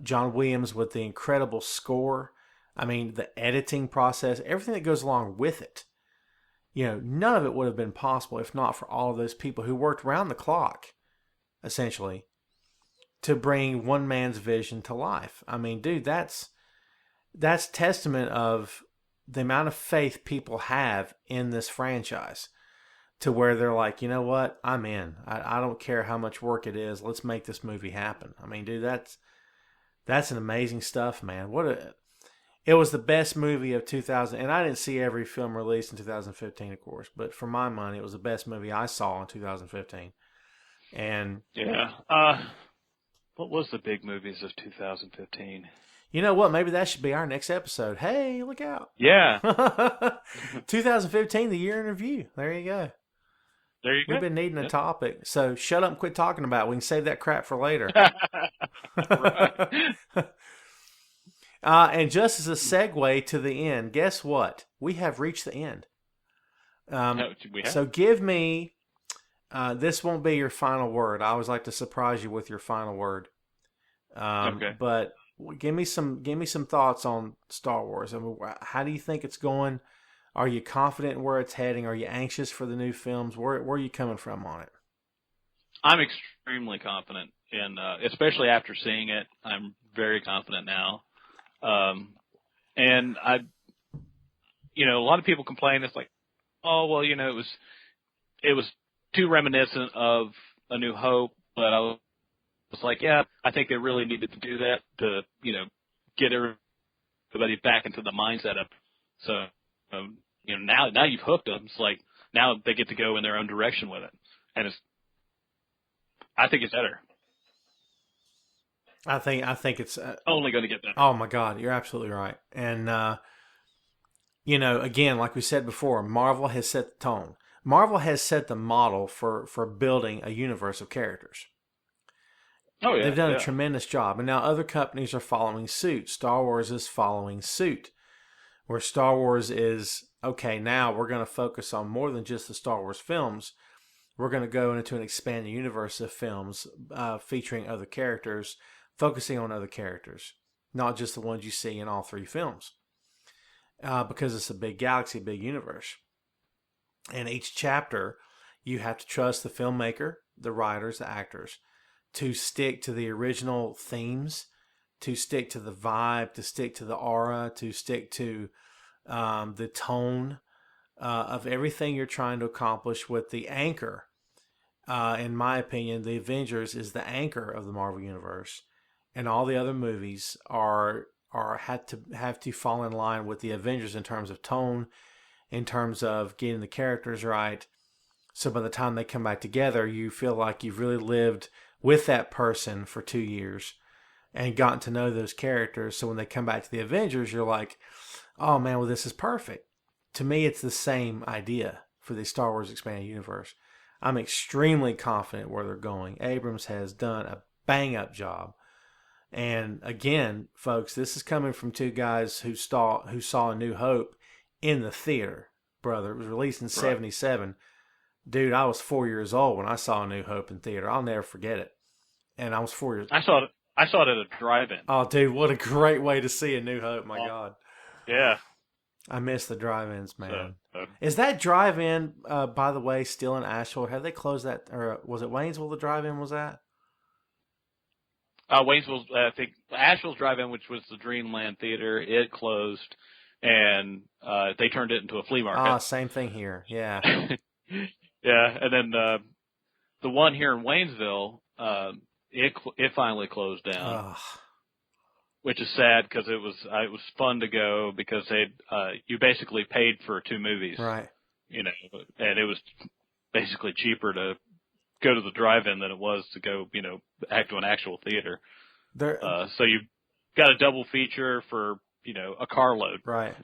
John Williams with the incredible score. I mean, the editing process, everything that goes along with it. None of it would have been possible if not for all of those people who worked around the clock, essentially, to bring one man's vision to life. I mean, dude, that's testament of the amount of faith people have in this franchise to where they're like, you know what, I'm in. I don't care how much work it is. Let's make this movie happen. I mean, dude, that's an amazing stuff, man. It was the best movie of 2000, and I didn't see every film released in 2015, of course, but for my money, it was the best movie I saw in 2015. And yeah, what was the big movies of 2015? You know what? Maybe that should be our next episode. Hey, look out! Yeah, 2015, the year in review. There you go. There you go. We've been needing a topic, so shut up and quit talking about it. We can save that crap for later. And just as a segue to the end, guess what? We have reached the end. So give me, this won't be your final word. I always like to surprise you with your final word. Okay. But Give me some thoughts on Star Wars. I mean, how do you think it's going? Are you confident in where it's heading? Are you anxious for the new films? Where are you coming from on it? I'm extremely confident in, especially after seeing it. I'm very confident now. And a lot of people complain. It's like, oh, well, it was too reminiscent of A New Hope, but I was like, yeah, I think they really needed to do that to, get everybody back into the mindset of, so, now you've hooked them. It's like, now they get to go in their own direction with it. And I think it's better. I think it's only going to get better. Oh my God, you're absolutely right. And again, like we said before, Marvel has set the tone. Marvel has set the model for building a universe of characters. Oh yeah, they've done a tremendous job, and now other companies are following suit. Star Wars is following suit, where Star Wars is okay. Now we're going to focus on more than just the Star Wars films. We're going to go into an expanded universe of films featuring other characters, focusing on other characters, not just the ones you see in all three films, because it's a big galaxy, big universe. And each chapter, you have to trust the filmmaker, the writers, the actors, to stick to the original themes, to stick to the vibe, to stick to the aura, to stick to the tone of everything you're trying to accomplish with the anchor. In my opinion, the Avengers is the anchor of the Marvel Universe, and all the other movies have to fall in line with the Avengers in terms of tone, in terms of getting the characters right. So by the time they come back together, you feel like you've really lived with that person for 2 years and gotten to know those characters. So when they come back to the Avengers, you're like, oh man, well, this is perfect. To me, it's the same idea for the Star Wars Expanded Universe. I'm extremely confident where they're going. Abrams has done a bang-up job. And again, folks, this is coming from two guys who saw A New Hope in the theater, brother. It was released in 1977. Dude, I was 4 years old when I saw A New Hope in theater. I'll never forget it. And I was 4 years old. I saw it at a drive-in. Oh, dude, what a great way to see A New Hope. My God. Yeah. I miss the drive-ins, man. Is that drive-in, by the way, still in Asheville? Have they closed that? Or was it Waynesville the drive-in was at? Waynesville, I think Asheville's drive-in, which was the Dreamland Theater, it closed, and they turned it into a flea market. Ah, same thing here. Yeah. Yeah, and then the one here in Waynesville, it finally closed down. Ugh. Which is sad because it was fun to go because you basically paid for 2 movies, right? And it was basically cheaper to go to the drive-in than it was to go, back to an actual theater. So you got a double feature for a carload, right?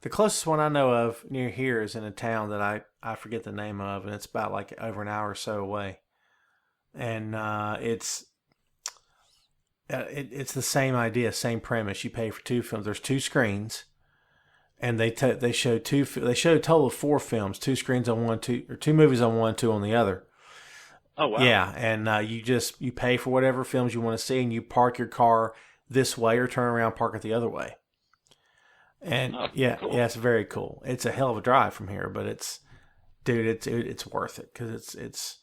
The closest one I know of near here is in a town that I forget the name of, and it's about like over an hour or so away, and it's the same idea, same premise. You pay for 2 films. There's 2 screens, and they show a total of 4 films. 2 screens on one, 2 movies on one, 2 on the other. Oh wow! Yeah, and you pay for whatever films you want to see, and you park your car this way or turn around, park it the other way. And cool. It's very cool. It's a hell of a drive from here, but it's worth it because it's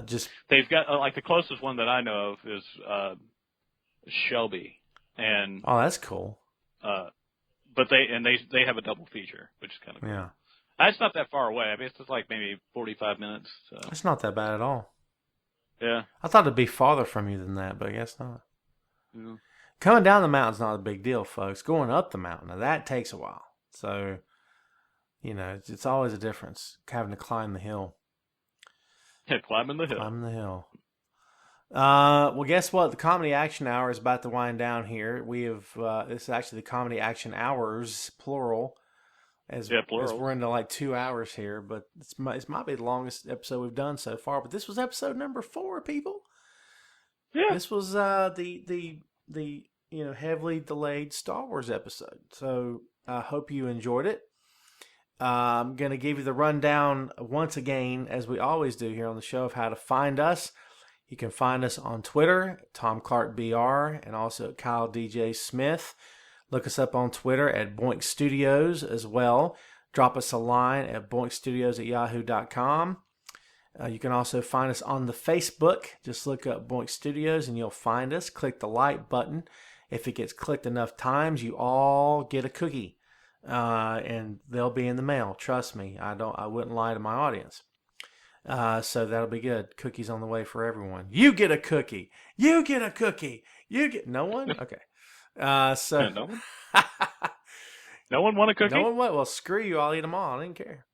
just they've got like the closest one that I know of is Shelby, and that's cool. But they have a double feature, which is kind of cool. Yeah. It's not that far away. I mean, it's just like maybe 45 minutes. So. It's not that bad at all. Yeah. I thought it'd be farther from you than that, but I guess not. Yeah. Coming down the mountain's not a big deal, folks. Going up the mountain, now that takes a while. So, it's always a difference having to climb the hill. Yeah, climbing the hill. Climbing the hill. Well, guess what? The Comedy Action Hour is about to wind down here. We have this is actually the Comedy Action Hours, plural. As we're into like 2 hours here, but it might be the longest episode we've done so far. But this was episode number 4, people. Yeah. This was the heavily delayed Star Wars episode. So I hope you enjoyed it. I'm going to give you the rundown once again, as we always do here on the show, of how to find us. You can find us on Twitter, Tom Clark BR, and also at Kyle DJ Smith. Look us up on Twitter at Boink Studios as well. Drop us a line at boinkstudios@yahoo.com. You can also find us on the Facebook. Just look up Boink Studios and you'll find us. Click the like button. If it gets clicked enough times, you all get a cookie, and they'll be in the mail. Trust me, I wouldn't lie to my audience. So that'll be good. Cookies on the way for everyone. You get a cookie. You get a cookie. You get no one. Okay. So no one. No one want a cookie. No one what? Well, screw you. I'll eat them all. I didn't care.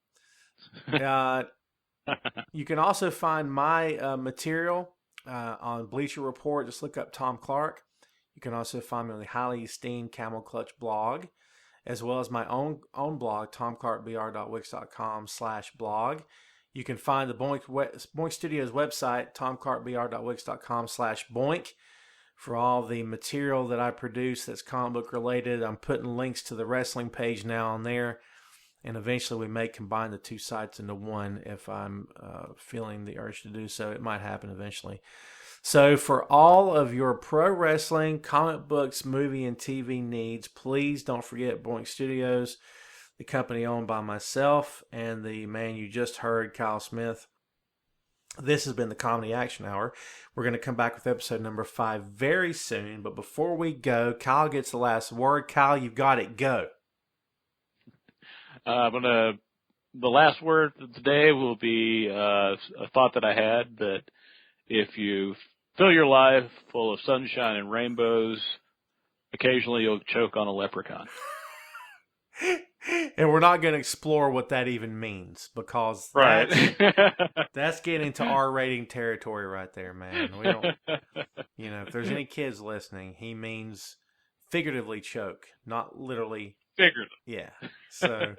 You can also find my material on Bleacher Report. Just look up Tom Clark. You can also find me on the highly esteemed Camel Clutch blog, as well as my own blog, tomclarkbr.wix.com/blog. You can find the Boink Studios website, tomclarkbr.wix.com/boink, for all the material that I produce that's comic book related. I'm putting links to the wrestling page now on there, and eventually we may combine the two sites into one if I'm feeling the urge to do so. It might happen eventually. So for all of your pro wrestling, comic books, movie, and TV needs, please don't forget Boink Studios, the company owned by myself and the man you just heard, Kyle Smith. This has been the Comedy Action Hour. We're going to come back with episode number 5 very soon. But before we go, Kyle gets the last word. Kyle, you've got it. Go. The last word of today will be a thought that I had, that if you fill your life full of sunshine and rainbows, occasionally you'll choke on a leprechaun. And we're not going to explore what that even means, because right. that's getting to R-rating territory right there, man. We don't, if there's any kids listening, he means figuratively choke, not literally. Figuratively. Yeah. So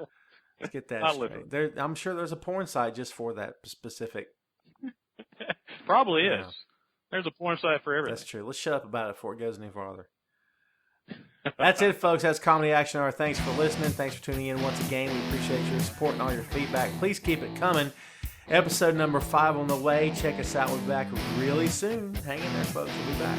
let's get that straight. I'm sure there's a porn site just for that specific. Probably is. There's a porn site for everything. That's true. Let's shut up about it before it goes any farther. That's it, folks. That's Comedy Action Hour. Thanks for listening. Thanks for tuning in once again. We appreciate your support and all your feedback. Please keep it coming. Episode number 5 on the way. Check us out. We'll be back really soon. Hang in there, folks. We'll be back.